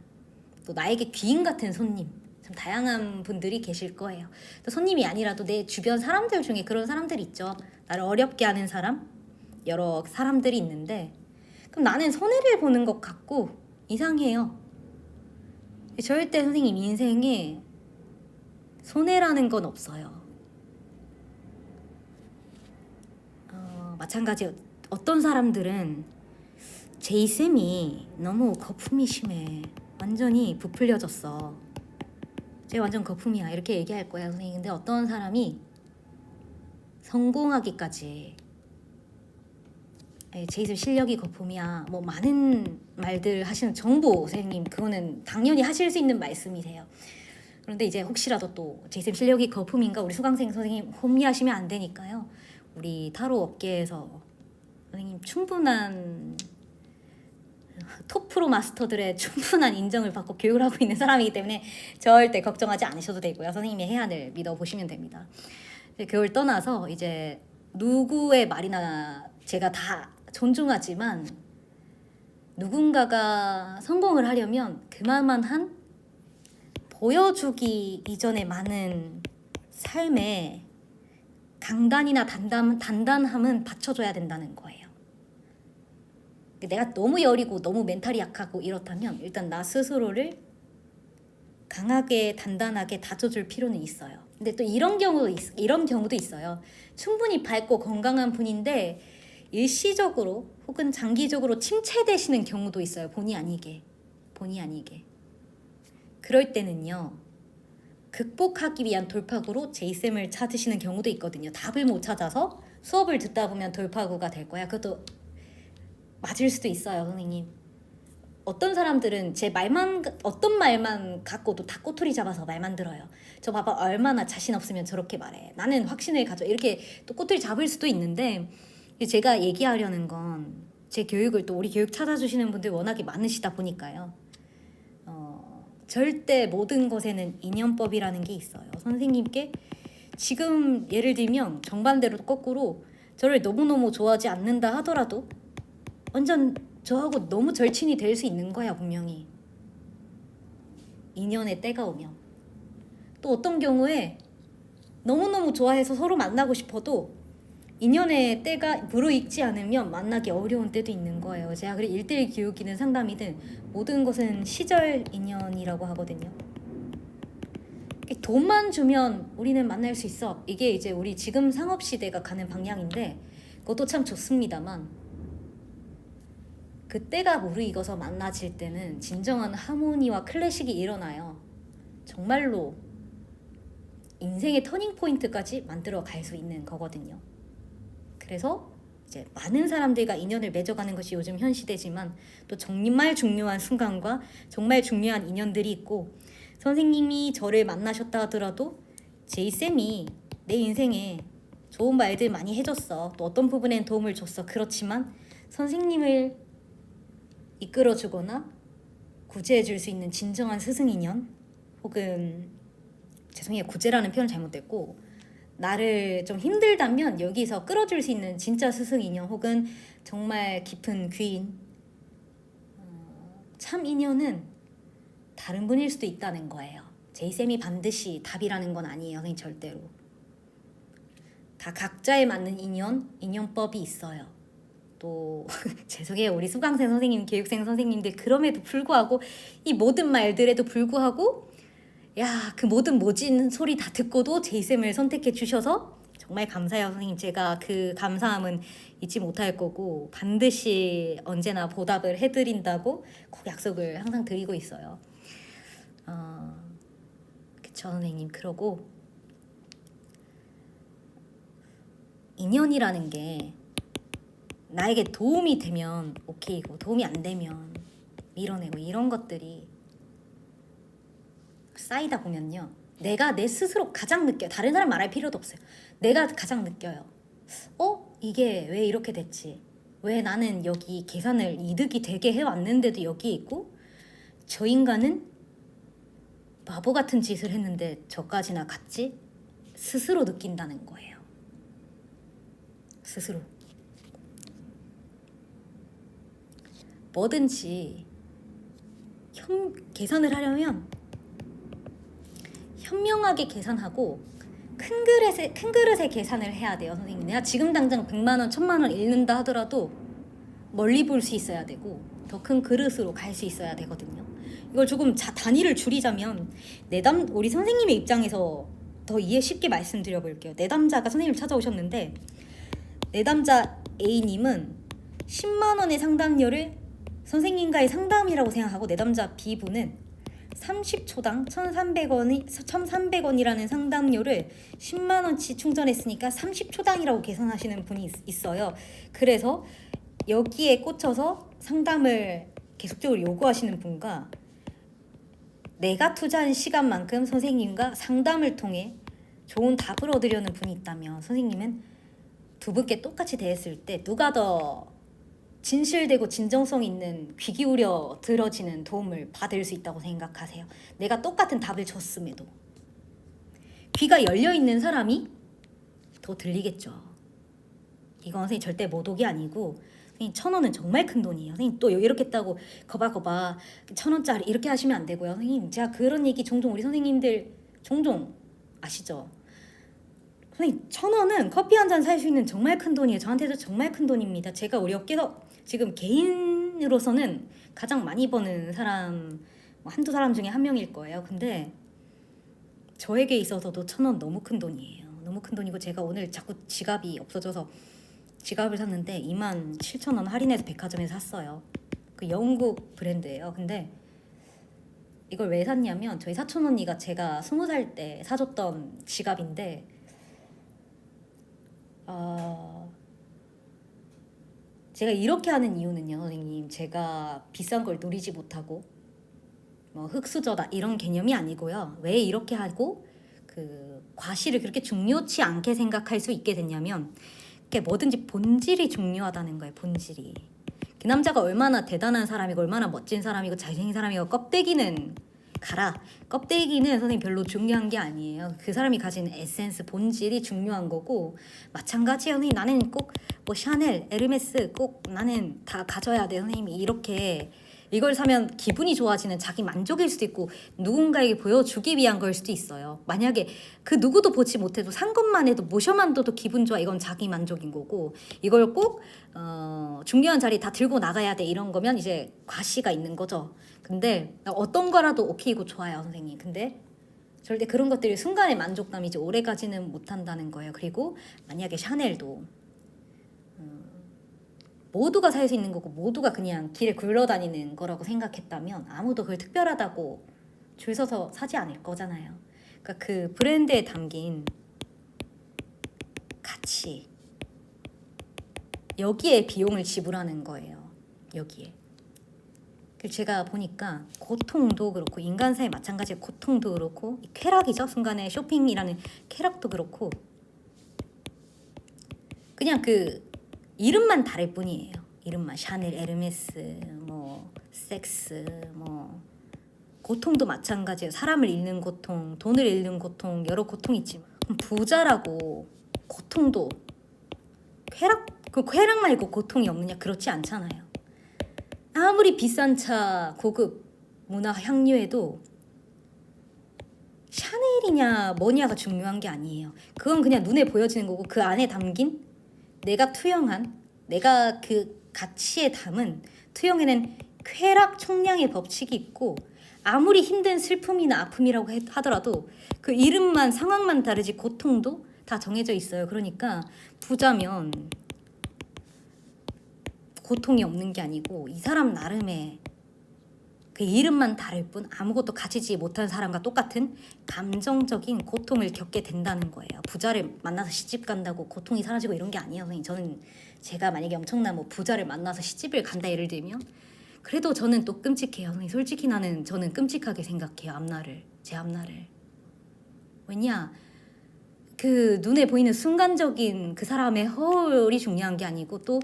또 나에게 귀인 같은 손님, 참 다양한 분들이 계실 거예요. 또 손님이 아니라도 내 주변 사람들 중에 그런 사람들이 있죠. 나를 어렵게 하는 사람, 여러 사람들이 있는데 그럼 나는 손해를 보는 것 같고 이상해요. 절대 선생님 인생에 손해라는 건 없어요. 마찬가지예요. 어떤 사람들은 제이쌤이 너무 거품이 심해. 완전히 부풀려졌어. 쟤 완전 거품이야. 이렇게 얘기할 거야, 선생님. 근데 어떤 사람이 성공하기까지 제이쌤 실력이 거품이야. 뭐 많은 말들 하시는 정보 선생님 그거는 당연히 하실 수 있는 말씀이세요. 그런데 이제 혹시라도 또 제이쌤 실력이 거품인가 우리 수강생 선생님 혼미하시면 안 되니까요. 우리 타로 업계에서 선생님 충분한 톱프로 마스터들의 충분한 인정을 받고 교육을 하고 있는 사람이기 때문에 절대 걱정하지 않으셔도 되고요. 선생님의 해안을 믿어보시면 됩니다. 그걸 떠나서 이제 누구의 말이나 제가 다 존중하지만 누군가가 성공을 하려면 그만한 보여주기 이전에 많은 삶에 강단이나 단단함은 받쳐줘야 된다는 거예요. 내가 너무 여리고 너무 멘탈이 약하고 이렇다면 일단 나 스스로를 강하게 단단하게 다져줄 필요는 있어요. 근데 또 이런 경우도 있어요. 충분히 밝고 건강한 분인데 일시적으로 혹은 장기적으로 침체되시는 경우도 있어요. 본의 아니게. 그럴 때는요, 극복하기 위한 돌파구로 제이쌤을 찾으시는 경우도 있거든요. 답을 못 찾아서 수업을 듣다 보면 돌파구가 될 거야. 그것도 맞을 수도 있어요, 선생님. 어떤 사람들은 어떤 말만 갖고도 다 꼬투리 잡아서 말만 들어요. 저 봐봐, 얼마나 자신 없으면 저렇게 말해. 나는 확신을 가져. 이렇게 또 꼬투리 잡을 수도 있는데, 제가 얘기하려는 건 제 교육을 또 우리 교육 찾아주시는 분들 워낙에 많으시다 보니까요. 절대 모든 것에는 인연법이라는 게 있어요. 선생님께 지금 예를 들면 정반대로 거꾸로 저를 너무너무 좋아하지 않는다 하더라도 완전 저하고 너무 절친이 될 수 있는 거야, 분명히. 인연의 때가 오면. 또 어떤 경우에 너무너무 좋아해서 서로 만나고 싶어도 인연의 때가 무르익지 않으면 만나기 어려운 때도 있는 거예요. 제가 그래 1대1 교육이든 상담이든 모든 것은 시절 인연이라고 하거든요. 돈만 주면 우리는 만날 수 있어. 이게 이제 우리 지금 상업시대가 가는 방향인데 그것도 참 좋습니다만 그때가 무르익어서 만나질 때는 진정한 하모니와 클래식이 일어나요. 정말로 인생의 터닝포인트까지 만들어 갈 수 있는 거거든요. 그래서 이제 많은 사람들과 인연을 맺어가는 것이 요즘 현 시대지만 또 정말 중요한 순간과 정말 중요한 인연들이 있고, 선생님이 저를 만나셨다 하더라도 제이쌤이 내 인생에 좋은 말들 많이 해줬어. 또 어떤 부분엔 도움을 줬어. 그렇지만 선생님을 이끌어주거나 구제해줄 수 있는 진정한 스승인연, 혹은 죄송해요, 구제라는 표현 잘못됐고, 나를 좀 힘들다면 여기서 끌어줄 수 있는 진짜 스승 인연 혹은 정말 깊은 귀인, 참 인연은 다른 분일 수도 있다는 거예요. 제이쌤이 반드시 답이라는 건 아니에요, 선생님. 절대로. 다 각자에 맞는 인연법이 있어요. 또 죄송해요, 우리 수강생 선생님, 교육생 선생님들, 그럼에도 불구하고 이 모든 말들에도 불구하고 그 모든 모진 소리 다 듣고도 제이쌤을 선택해 주셔서 정말 감사해요, 선생님. 제가 그 감사함은 잊지 못할 거고 반드시 언제나 보답을 해드린다고 꼭 약속을 항상 드리고 있어요. 그쵸, 선생님. 그러고 인연이라는 게 나에게 도움이 되면 오케이고 도움이 안 되면 밀어내고 이런 것들이 쌓이다 보면요, 내가 내 스스로 가장 느껴요. 다른 사람 말할 필요도 없어요. 내가 가장 느껴요. 이게 왜 이렇게 됐지? 왜 나는 여기 계산을 이득이 되게 해왔는데도 여기 있고 저 인간은 바보 같은 짓을 했는데 저까지나 갔지? 스스로 느낀다는 거예요. 스스로. 뭐든지 계산을 하려면 현명하게 계산하고 큰 그릇에 계산을 해야 돼요, 선생님. 내가 지금 당장 100만 원, 1000만 원 잃는다 하더라도 멀리 볼 수 있어야 되고 더 큰 그릇으로 갈 수 있어야 되거든요. 이걸 조금 단위를 줄이자면 우리 선생님의 입장에서 더 이해 쉽게 말씀드려 볼게요. 내담자가 선생님을 찾아오셨는데 내담자 A님은 10만 원의 상담료를 선생님과의 상담이라고 생각하고 내담자 B분은 30초당 1,300원이라는 상담료를 10만 원치 충전했으니까 30초당이라고 계산하시는 분이 있어요. 그래서 여기에 꽂혀서 상담을 계속적으로 요구하시는 분과 내가 투자한 시간만큼 선생님과 상담을 통해 좋은 답을 얻으려는 분이 있다면 선생님은 두 분께 똑같이 대했을 때 누가 더 진실되고 진정성 있는 귀 기울여 들어지는 도움을 받을 수 있다고 생각하세요? 내가 똑같은 답을 줬음에도 귀가 열려있는 사람이 더 들리겠죠. 이건 선생님 절대 모독이 아니고, 선생님 1,000원은 정말 큰 돈이에요. 선생님 또 이렇게 했다고 거봐 1,000원짜리 이렇게 하시면 안 되고요. 선생님 제가 그런 얘기 종종 우리 선생님들 종종 아시죠? 선생님 1,000원은 커피 한 잔 살 수 있는 정말 큰 돈이에요. 저한테도 정말 큰 돈입니다. 제가 우리 업계에서 지금 개인으로서는 가장 많이 버는 사람 뭐 한두 사람 중에 한 명일 거예요. 근데 저에게 있어서도 1,000원 너무 큰 돈이에요. 너무 큰 돈이고 제가 오늘 자꾸 지갑이 없어져서 지갑을 샀는데 27,000원 할인해서 백화점에서 샀어요. 그 영국 브랜드예요. 근데 이걸 왜 샀냐면 저희 사촌 언니가 제가 20살 때 사줬던 지갑인데 제가 이렇게 하는 이유는요, 선생님. 제가 비싼 걸 누리지 못하고 뭐 흙수저다 이런 개념이 아니고요. 왜 이렇게 하고 그 과실을 그렇게 중요치 않게 생각할 수 있게 됐냐면 그게 뭐든지 본질이 중요하다는 거예요. 본질이. 그 남자가 얼마나 대단한 사람이고 얼마나 멋진 사람이고 잘생긴 사람이고 껍데기는 가라. 껍데기는 선생님 별로 중요한 게 아니에요. 그 사람이 가진 에센스, 본질이 중요한 거고 마찬가지예요. 선생님 나는 꼭 뭐 샤넬, 에르메스 꼭 나는 다 가져야 돼. 선생님이 이렇게 이걸 사면 기분이 좋아지는 자기 만족일 수도 있고 누군가에게 보여주기 위한 걸 수도 있어요. 만약에 그 누구도 보지 못해도 산 것만 해도 모셔만 둬도 기분 좋아. 이건 자기 만족인 거고 이걸 꼭 중요한 자리 다 들고 나가야 돼. 이런 거면 이제 과시가 있는 거죠. 근데 어떤 거라도 오케이고 좋아요, 선생님. 근데 절대 그런 것들이 순간의 만족감이 이제 오래가지는 못한다는 거예요. 그리고 만약에 샤넬도 모두가 살 수 있는 거고 모두가 그냥 길에 굴러다니는 거라고 생각했다면 아무도 그걸 특별하다고 줄 서서 사지 않을 거잖아요. 그러니까 그 브랜드에 담긴 가치 여기에 비용을 지불하는 거예요. 여기에. 제가 보니까 고통도 그렇고 인간사에 마찬가지의 고통도 그렇고 쾌락이죠. 순간의 쇼핑이라는 쾌락도 그렇고 그냥 그 이름만 다를 뿐이에요. 이름만 샤넬, 에르메스, 뭐 섹스, 뭐 고통도 마찬가지예요. 사람을 잃는 고통, 돈을 잃는 고통, 여러 고통이 있지만 부자라고 고통도 쾌락 그 쾌락 말고 고통이 없느냐? 그렇지 않잖아요. 아무리 비싼 차, 고급 문화 향료에도 샤넬이냐 뭐냐가 중요한 게 아니에요. 그건 그냥 눈에 보여지는 거고 그 안에 담긴 내가 투영한 내가 그 가치에 담은 투영에는 쾌락 총량의 법칙이 있고 아무리 힘든 슬픔이나 아픔이라고 하더라도 그 이름만 상황만 다르지 고통도 다 정해져 있어요. 그러니까 부자면 고통이 없는 게 아니고 이 사람 나름의 그 이름만 다를 뿐 아무것도 가지지 못한 사람과 똑같은 감정적인 고통을 겪게 된다는 거예요. 부자를 만나서 시집 간다고 고통이 사라지고 이런 게 아니에요, 선생님. 저는 제가 만약에 엄청난 뭐 부자를 만나서 시집을 간다 예를 들면 그래도 저는 또 끔찍해요, 선생님. 솔직히 저는 끔찍하게 생각해요. 제 앞날을. 왜냐? 그 눈에 보이는 순간적인 그 사람의 허울이 중요한 게 아니고 또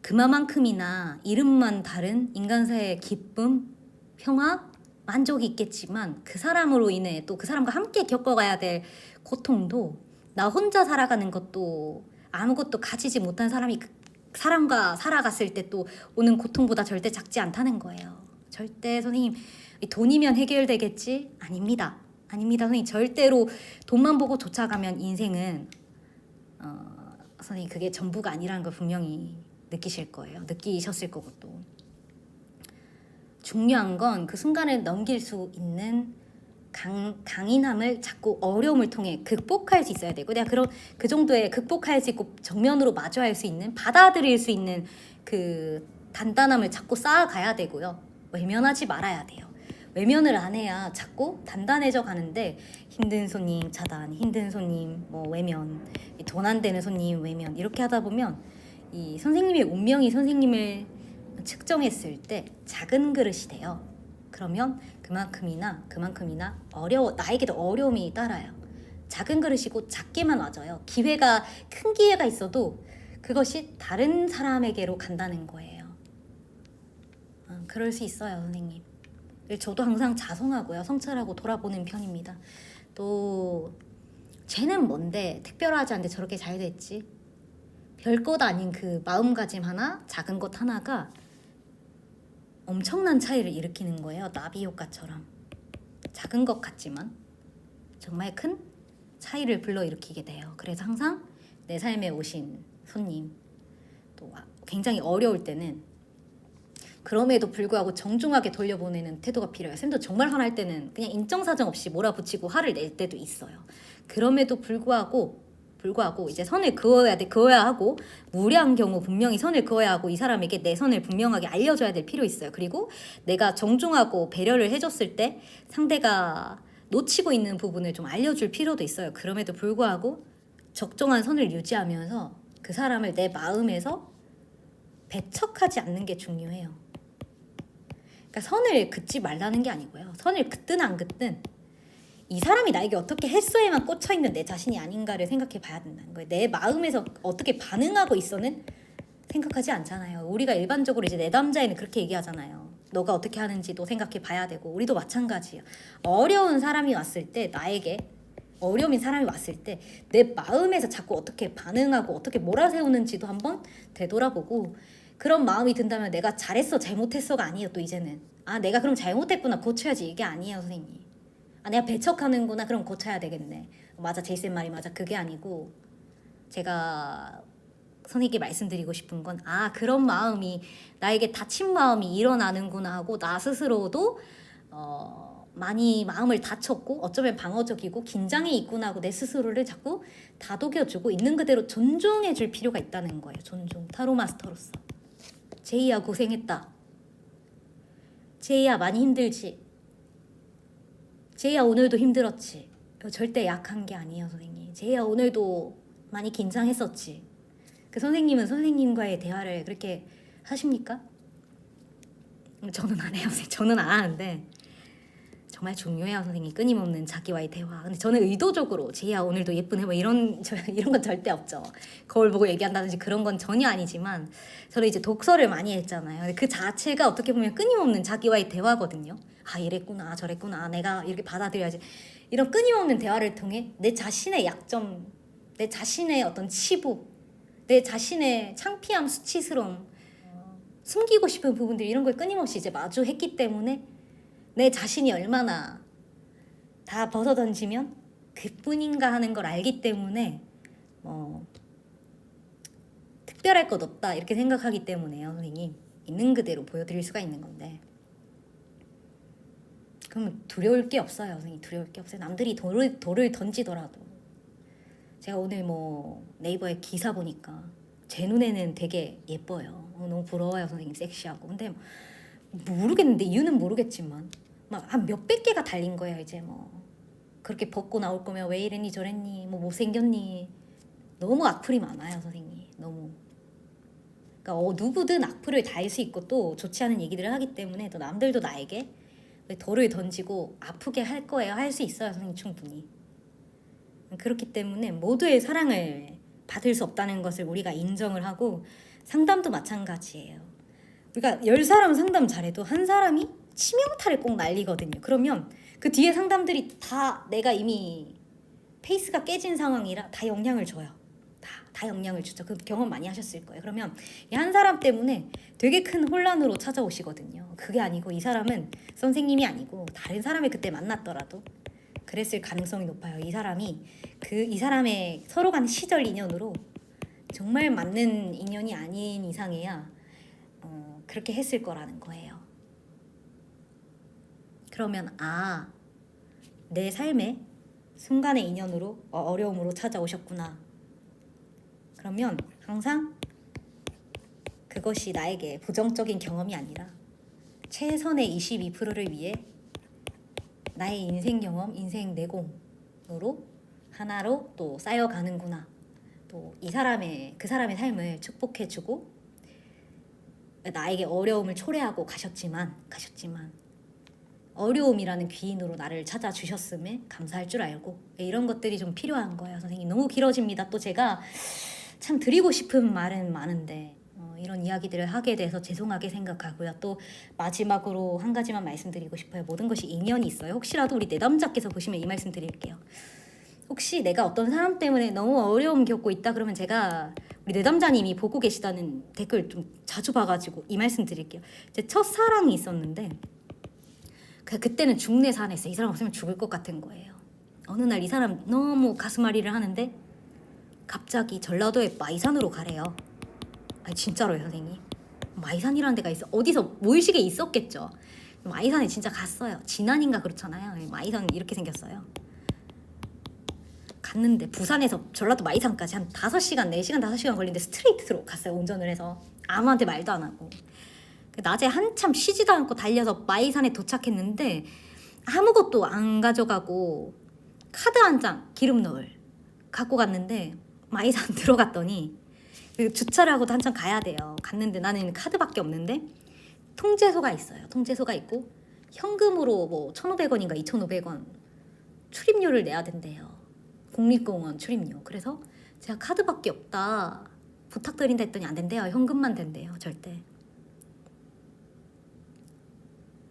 그만큼이나 이름만 다른 인간사의 기쁨, 평화, 만족이 있겠지만 그 사람으로 인해 또 그 사람과 함께 겪어가야 될 고통도 나 혼자 살아가는 것도 아무것도 가지지 못한 사람이 그 사람과 살아갔을 때 또 오는 고통보다 절대 작지 않다는 거예요. 절대 선생님 돈이면 해결되겠지? 아닙니다. 아닙니다. 선생님 절대로 돈만 보고 쫓아가면 인생은 선생님 그게 전부가 아니라는 걸 분명히 느끼실 거예요. 느끼셨을 거고 또 중요한 건 그 순간을 넘길 수 있는 강인함을 자꾸 어려움을 통해 극복할 수 있어야 되고 내가 그 정도의 극복할 수 있고 정면으로 마주할 수 있는 받아들일 수 있는 그 단단함을 자꾸 쌓아가야 되고요. 외면하지 말아야 돼요. 외면을 안 해야 자꾸 단단해져 가는데 힘든 손님 차단, 힘든 손님 뭐 외면, 돈 안 되는 손님 외면 이렇게 하다 보면 이 선생님의 운명이 선생님을 측정했을 때 작은 그릇이 돼요. 그러면 그만큼이나 나에게도 어려움이 따라요. 작은 그릇이고 작게만 와져요. 큰 기회가 있어도 그것이 다른 사람에게로 간다는 거예요. 그럴 수 있어요, 선생님. 저도 항상 자성하고요, 성찰하고 돌아보는 편입니다. 또 쟤는 뭔데 특별하지 않은데 저렇게 잘 됐지? 별것 아닌 그 마음가짐 하나, 작은 것 하나가 엄청난 차이를 일으키는 거예요. 나비 효과처럼. 작은 것 같지만 정말 큰 차이를 불러일으키게 돼요. 그래서 항상 내 삶에 오신 손님 또 굉장히 어려울 때는 그럼에도 불구하고 정중하게 돌려보내는 태도가 필요해요. 쌤도 정말 화날 때는 그냥 인정사정 없이 몰아붙이고 화를 낼 때도 있어요. 그럼에도 불구하고 이제 선을 그어야 하고, 무례한 경우 분명히 선을 그어야 하고, 이 사람에게 내 선을 분명하게 알려줘야 될 필요 있어요. 그리고 내가 정중하고 배려를 해줬을 때 상대가 놓치고 있는 부분을 좀 알려줄 필요도 있어요. 그럼에도 불구하고 적정한 선을 유지하면서 그 사람을 내 마음에서 배척하지 않는 게 중요해요. 그러니까 선을 긋지 말라는 게 아니고요. 선을 긋든 안 긋든 이 사람이 나에게 어떻게 했어에만 꽂혀있는 내 자신이 아닌가를 생각해 봐야 된다는 거예요. 내 마음에서 어떻게 반응하고 있어는 생각하지 않잖아요. 우리가 일반적으로 이제 내담자에는 그렇게 얘기하잖아요. 너가 어떻게 하는지도 생각해 봐야 되고, 우리도 마찬가지예요. 어려운 사람이 왔을 때, 나에게 어려움인 사람이 왔을 때 내 마음에서 자꾸 어떻게 반응하고 어떻게 몰아세우는지도 한번 되돌아보고, 그런 마음이 든다면 내가 잘했어 잘못했어가 아니에요. 또 이제는 내가 그럼 잘못했구나 고쳐야지, 이게 아니에요 선생님. 내가 배척하는구나, 그럼 고쳐야 되겠네. 맞아, 제이쌤 말이 맞아. 그게 아니고 제가 선생님께 말씀드리고 싶은 건 그런 마음이, 나에게 다친 마음이 일어나는구나 하고, 나 스스로도 많이 마음을 다쳤고 어쩌면 방어적이고 긴장이 있구나 하고 내 스스로를 자꾸 다독여주고 있는 그대로 존중해줄 필요가 있다는 거예요. 존중. 타로 마스터로서. 제이야 고생했다. 제이야 많이 힘들지. 제이야 오늘도 힘들었지. 절대 약한 게 아니에요 선생님. 제이야 오늘도 많이 긴장했었지. 그 선생님은 선생님과의 대화를 그렇게 하십니까? 저는 안 해요. 저는 안 하는데 정말 중요해요 선생님. 끊임없는 자기와의 대화. 근데 저는 의도적으로 제이야 오늘도 예쁘네 뭐 이런 건 절대 없죠. 거울 보고 얘기한다든지 그런 건 전혀 아니지만, 저는 이제 독서를 많이 했잖아요. 근데 그 자체가 어떻게 보면 끊임없는 자기와의 대화거든요. 이랬구나 저랬구나 내가 이렇게 받아들여야지. 이런 끊임없는 대화를 통해 내 자신의 약점, 내 자신의 어떤 치부, 내 자신의 창피함, 수치스러움, 숨기고 싶은 부분들, 이런 걸 끊임없이 이제 마주했기 때문에 내 자신이 얼마나 다 벗어던지면 그뿐인가 하는 걸 알기 때문에 특별할 것 없다 이렇게 생각하기 때문에요 선생님. 있는 그대로 보여드릴 수가 있는 건데, 그러면 두려울 게 없어요 선생님. 두려울 게 없어요. 남들이 돌을 던지더라도. 제가 오늘 네이버에 기사 보니까 제 눈에는 되게 예뻐요. 너무 부러워요 선생님. 섹시하고. 근데 모르겠는데, 이유는 모르겠지만 막 한 몇백 개가 달린 거예요. 이제 그렇게 벗고 나올 거면 왜 이랬니 저랬니 못생겼니. 너무 악플이 많아요 선생님. 너무. 그러니까 누구든 악플을 달 수 있고 또 좋지 않은 얘기들을 하기 때문에 또 남들도 나에게 왜 돌을 던지고 아프게 할 거예요. 할 수 있어요 선생님. 충분히. 그렇기 때문에 모두의 사랑을 받을 수 없다는 것을 우리가 인정을 하고, 상담도 마찬가지예요. 우리가 10사람 상담 잘해도 한 사람이 치명타를 꼭 날리거든요. 그러면 그 뒤에 상담들이 다 내가 이미 페이스가 깨진 상황이라 다 영향을 줘요. 다 영향을 주죠. 그 경험 많이 하셨을 거예요. 그러면 이 한 사람 때문에 되게 큰 혼란으로 찾아오시거든요. 그게 아니고 이 사람은 선생님이 아니고 다른 사람을 그때 만났더라도 그랬을 가능성이 높아요. 이 사람의 서로 간 시절 인연으로 정말 맞는 인연이 아닌 이상해야 그렇게 했을 거라는 거예요. 그러면 내 삶에 순간의 인연으로 어려움으로 찾아오셨구나. 그러면 항상 그것이 나에게 부정적인 경험이 아니라 최선의 22%를 위해 나의 인생 경험, 인생 내공으로 하나로 또 쌓여가는구나. 또 그 사람의 삶을 축복해주고, 나에게 어려움을 초래하고 가셨지만 어려움이라는 귀인으로 나를 찾아주셨음에 감사할 줄 알고, 이런 것들이 좀 필요한 거예요 선생님. 너무 길어집니다. 또 제가 참 드리고 싶은 말은 많은데 이런 이야기들을 하게 돼서 죄송하게 생각하고요. 또 마지막으로 한 가지만 말씀드리고 싶어요. 모든 것이 인연이 있어요. 혹시라도 우리 내담자께서 보시면 이 말씀 드릴게요. 혹시 내가 어떤 사람 때문에 너무 어려움 겪고 있다 그러면, 제가 우리 내담자님이 보고 계시다는 댓글 좀 자주 봐가지고 이 말씀 드릴게요. 제 첫사랑이 있었는데 그때는 중내 산했어요. 이 사람 없으면 죽을 것 같은 거예요. 어느 날 이 사람 너무 가슴앓이를 하는데 갑자기 전라도에 마이산으로 가래요. 아니 진짜로요 선생님. 마이산이라는 데가 있어. 어디서 모의식에 있었겠죠. 마이산에 진짜 갔어요. 진안인가 그렇잖아요. 마이산 이렇게 생겼어요. 갔는데 부산에서 전라도 마이산까지 한 5시간 4시간 5시간 걸리는데 스트레이트로 갔어요. 운전을 해서 아무한테 말도 안 하고. 낮에 한참 쉬지도 않고 달려서 마이산에 도착했는데 아무것도 안 가져가고 카드 한 장 기름 넣을 갖고 갔는데 마이산 들어갔더니 주차를 하고도 한참 가야 돼요. 갔는데 나는 카드밖에 없는데 통제소가 있어요. 통제소가 있고 현금으로 뭐 1,500원인가 2,500원 출입료를 내야 된대요. 국립공원 출입료. 그래서 제가 카드밖에 없다 부탁드린다 했더니 안 된대요. 현금만 된대요. 절대.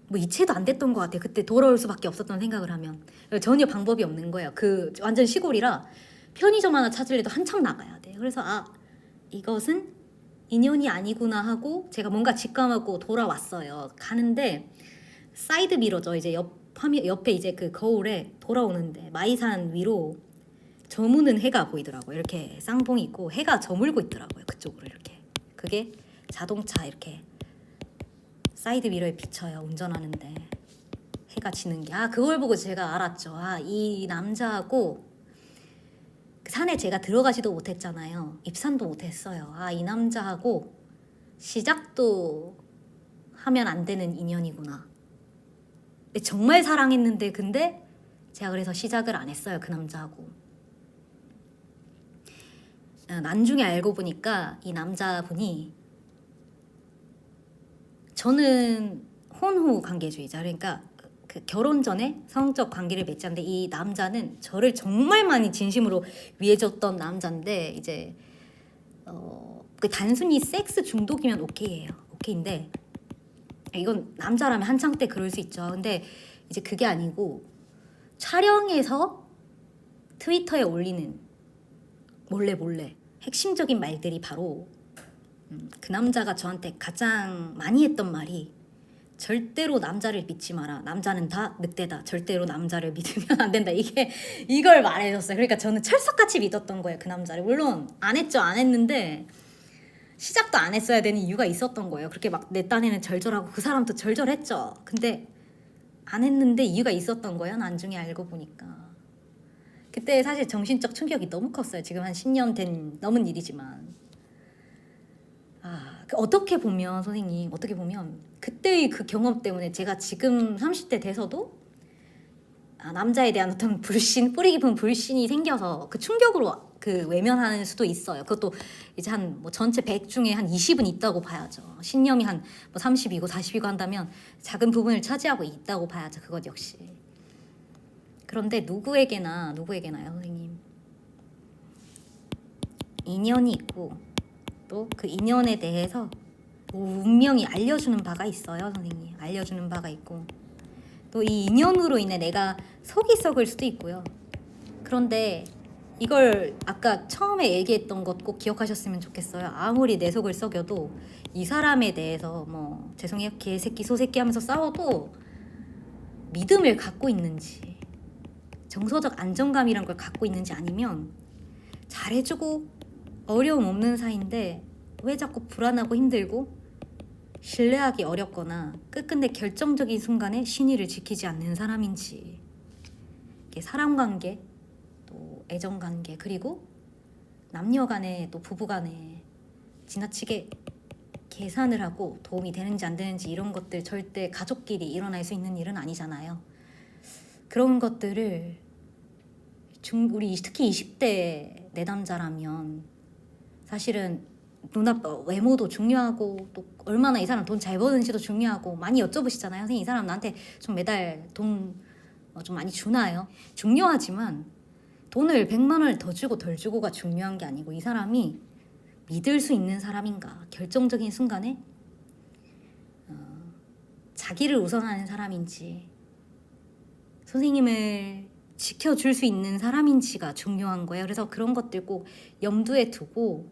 뭐 이체도 안 됐던 것 같아요. 그때 돌아올 수밖에 없었던 생각을 하면 전혀 방법이 없는 거예요. 그 완전 시골이라 편의점 하나 찾으려도 한참 나가야 돼요. 그래서 이것은 인연이 아니구나 하고 제가 뭔가 직감하고 돌아왔어요. 가는데 사이드 미러죠. 이제 옆에 이제 그 거울에 돌아오는데 마이산 위로 저무는 해가 보이더라고요. 이렇게 쌍봉이 있고 해가 저물고 있더라고요. 그쪽으로 이렇게. 그게 자동차 이렇게 사이드 미러에 비쳐요. 운전하는데 해가 지는 게. 그걸 보고 제가 알았죠. 이 남자하고 그 산에 제가 들어가지도 못했잖아요. 입산도 못했어요. 이 남자하고 시작도 하면 안 되는 인연이구나. 정말 사랑했는데 근데 제가 그래서 시작을 안 했어요. 그 남자하고. 나중에 알고 보니까 이 남자분이 저는 혼후 관계주의자. 그러니까 그 결혼 전에 성적 관계를 맺자는데 이 남자는 저를 정말 많이 진심으로 위해줬던 남자인데 이제 그 단순히 섹스 중독이면 오케이예요. 오케이인데 이건 남자라면 한창 때 그럴 수 있죠. 근데 이제 그게 아니고 촬영해서 트위터에 올리는 몰래 핵심적인 말들이 바로 그 남자가 저한테 가장 많이 했던 말이 절대로 남자를 믿지 마라. 남자는 다 늑대다. 절대로 남자를 믿으면 안 된다. 이걸 말해줬어요. 그러니까 저는 철석같이 믿었던 거예요. 그 남자를. 물론 안 했죠. 안 했는데 시작도 안 했어야 되는 이유가 있었던 거예요. 그렇게 막 내 딴에는 절절하고 그 사람도 절절했죠. 근데 안 했는데 이유가 있었던 거예요. 나중에 알고 보니까. 그때 사실 정신적 충격이 너무 컸어요. 지금 한 10년 된 넘은 일이지만. 어떻게 보면 선생님 어떻게 보면 그때의 그 경험 때문에 제가 지금 30대 돼서도 남자에 대한 어떤 불신, 뿌리 깊은 불신이 생겨서 그 충격으로 그 외면하는 수도 있어요. 그것도 이제 한 뭐 전체 100 중에 한 20은 있다고 봐야죠. 신념이 한 뭐 30이고 40이고 한다면 작은 부분을 차지하고 있다고 봐야죠. 그것 역시. 그런데 누구에게나요 선생님 인연이 있고 또 그 인연에 대해서 운명이 알려주는 바가 있어요. 선생님 알려주는 바가 있고 또 이 인연으로 인해 내가 속이 썩을 수도 있고요. 그런데 이걸 아까 처음에 얘기했던 것 꼭 기억하셨으면 좋겠어요. 아무리 내 속을 썩여도 이 사람에 대해서 뭐 죄송해요 개새끼 소새끼 하면서 싸워도 믿음을 갖고 있는지 정서적 안정감이란 걸 갖고 있는지 아니면 잘해주고 어려움 없는 사이인데 왜 자꾸 불안하고 힘들고 신뢰하기 어렵거나 끝끝내 결정적인 순간에 신의를 지키지 않는 사람인지 이게 사람관계 또 애정관계 그리고 남녀간에 또 부부간에 지나치게 계산을 하고 도움이 되는지 안 되는지 이런 것들 절대 가족끼리 일어날 수 있는 일은 아니잖아요. 그런 것들을 우리 특히 20대 내담자라면 사실은 외모도 중요하고 또 얼마나 이 사람 돈 잘 버는지도 중요하고 많이 여쭤보시잖아요. 선생님 이 사람 나한테 좀 매달 돈 좀 많이 주나요? 중요하지만 돈을 100만 원을 더 주고 덜 주고가 중요한 게 아니고 이 사람이 믿을 수 있는 사람인가 결정적인 순간에 자기를 우선하는 사람인지 선생님을 지켜줄 수 있는 사람인지가 중요한 거예요. 그래서 그런 것들 꼭 염두에 두고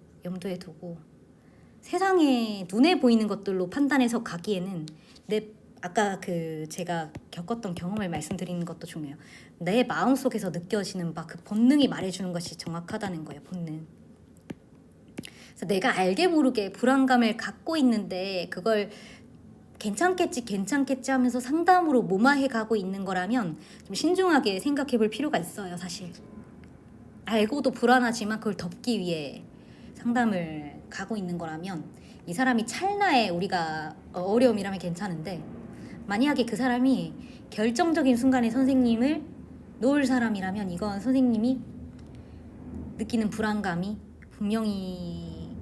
세상에 눈에 보이는 것들로 판단해서 가기에는 내 아까 그 제가 겪었던 경험을 말씀드리는 것도 중요해요. 내 마음속에서 느껴지는 바 그 본능이 말해주는 것이 정확하다는 거예요. 본능. 그래서 내가 알게 모르게 불안감을 갖고 있는데 그걸 괜찮겠지 하면서 상담으로 무마해 가고 있는 거라면 좀 신중하게 생각해 볼 필요가 있어요. 사실 알고도 불안하지만 그걸 덮기 위해 상담을 가고 있는 거라면 이 사람이 찰나에 우리가 어려움이라면 괜찮은데 만약에 그 사람이 결정적인 순간에 선생님을 놓을 사람이라면 이건 선생님이 느끼는 불안감이 분명히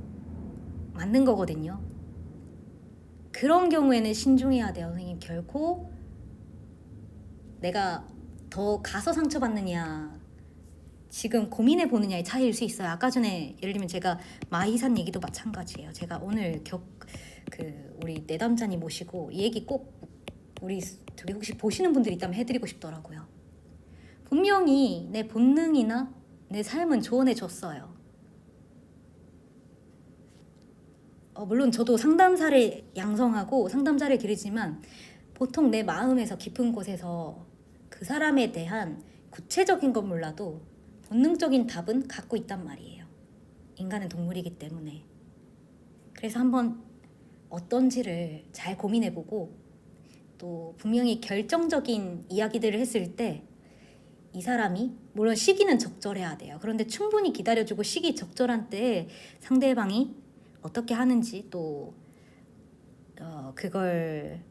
맞는 거거든요. 그런 경우에는 신중해야 돼요. 선생님 결코 내가 더 가서 상처받느냐 지금 고민해 보느냐의 차이일 수 있어요. 아까 전에 예를 들면 제가 마이산 얘기도 마찬가지예요. 제가 오늘 우리 내담자님 모시고 이 얘기 꼭 우리 저기 혹시 보시는 분들 있다면 해드리고 싶더라고요. 분명히 내 본능이나 내 삶은 조언해 줬어요. 물론 저도 상담사를 양성하고 상담자를 기르지만 보통 내 마음에서 깊은 곳에서 그 사람에 대한 구체적인 건 몰라도 본능적인 답은 갖고 있단 말이에요. 인간은 동물이기 때문에. 그래서 한번 어떤지를 잘 고민해보고 또 분명히 결정적인 이야기들을 했을 때 이 사람이 물론 시기는 적절해야 돼요. 그런데 충분히 기다려주고 시기 적절한 때에 상대방이 어떻게 하는지 또 그걸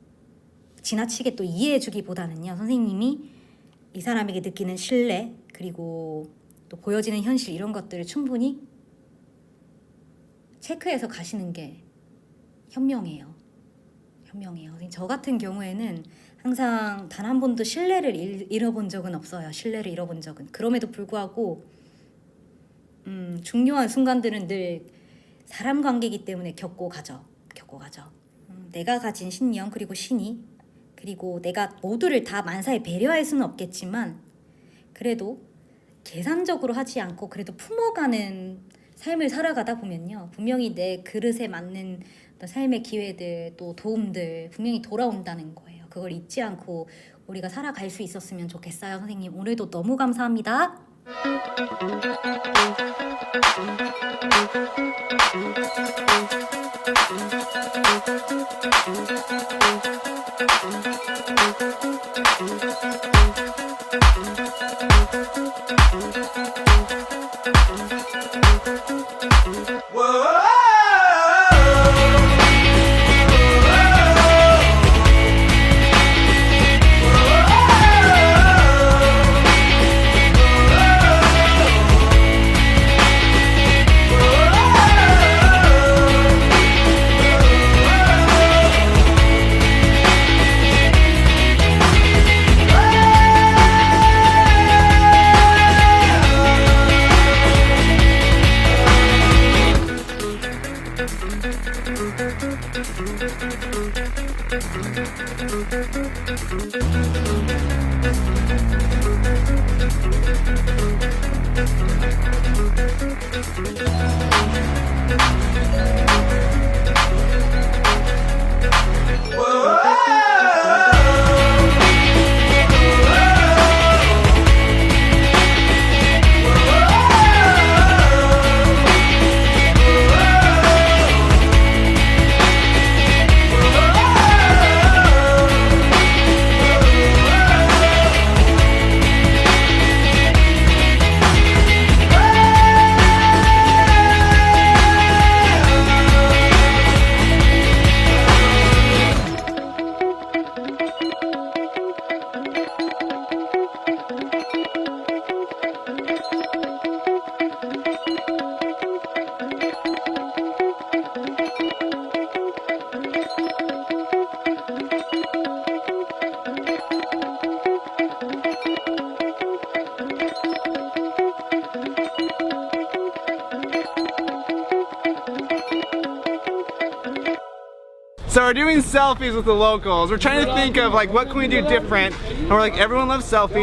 지나치게 또 이해해주기보다는요. 선생님이 이 사람에게 느끼는 신뢰 그리고 또 보여지는 현실 이런 것들을 충분히 체크해서 가시는 게 현명해요. 저 같은 경우에는 항상 단 한 번도 신뢰를 잃어본 적은 없어요. 신뢰를 잃어본 적은. 그럼에도 불구하고 중요한 순간들은 늘 사람 관계이기 때문에 겪고 가죠. 내가 가진 신념 그리고 신의 그리고 내가 모두를 다 만사에 배려할 수는 없겠지만 그래도 계산적으로 하지 않고 그래도 품어가는 삶을 살아가다 보면요. 분명히 내 그릇에 맞는 삶의 기회들 또 도움들 분명히 돌아온다는 거예요. 그걸 잊지 않고 우리가 살아갈 수 있었으면 좋겠어요. 선생님 오늘도 너무 감사합니다. So we're doing selfies with the locals. We're trying to think of like what can we do different, and we're like everyone loves selfies.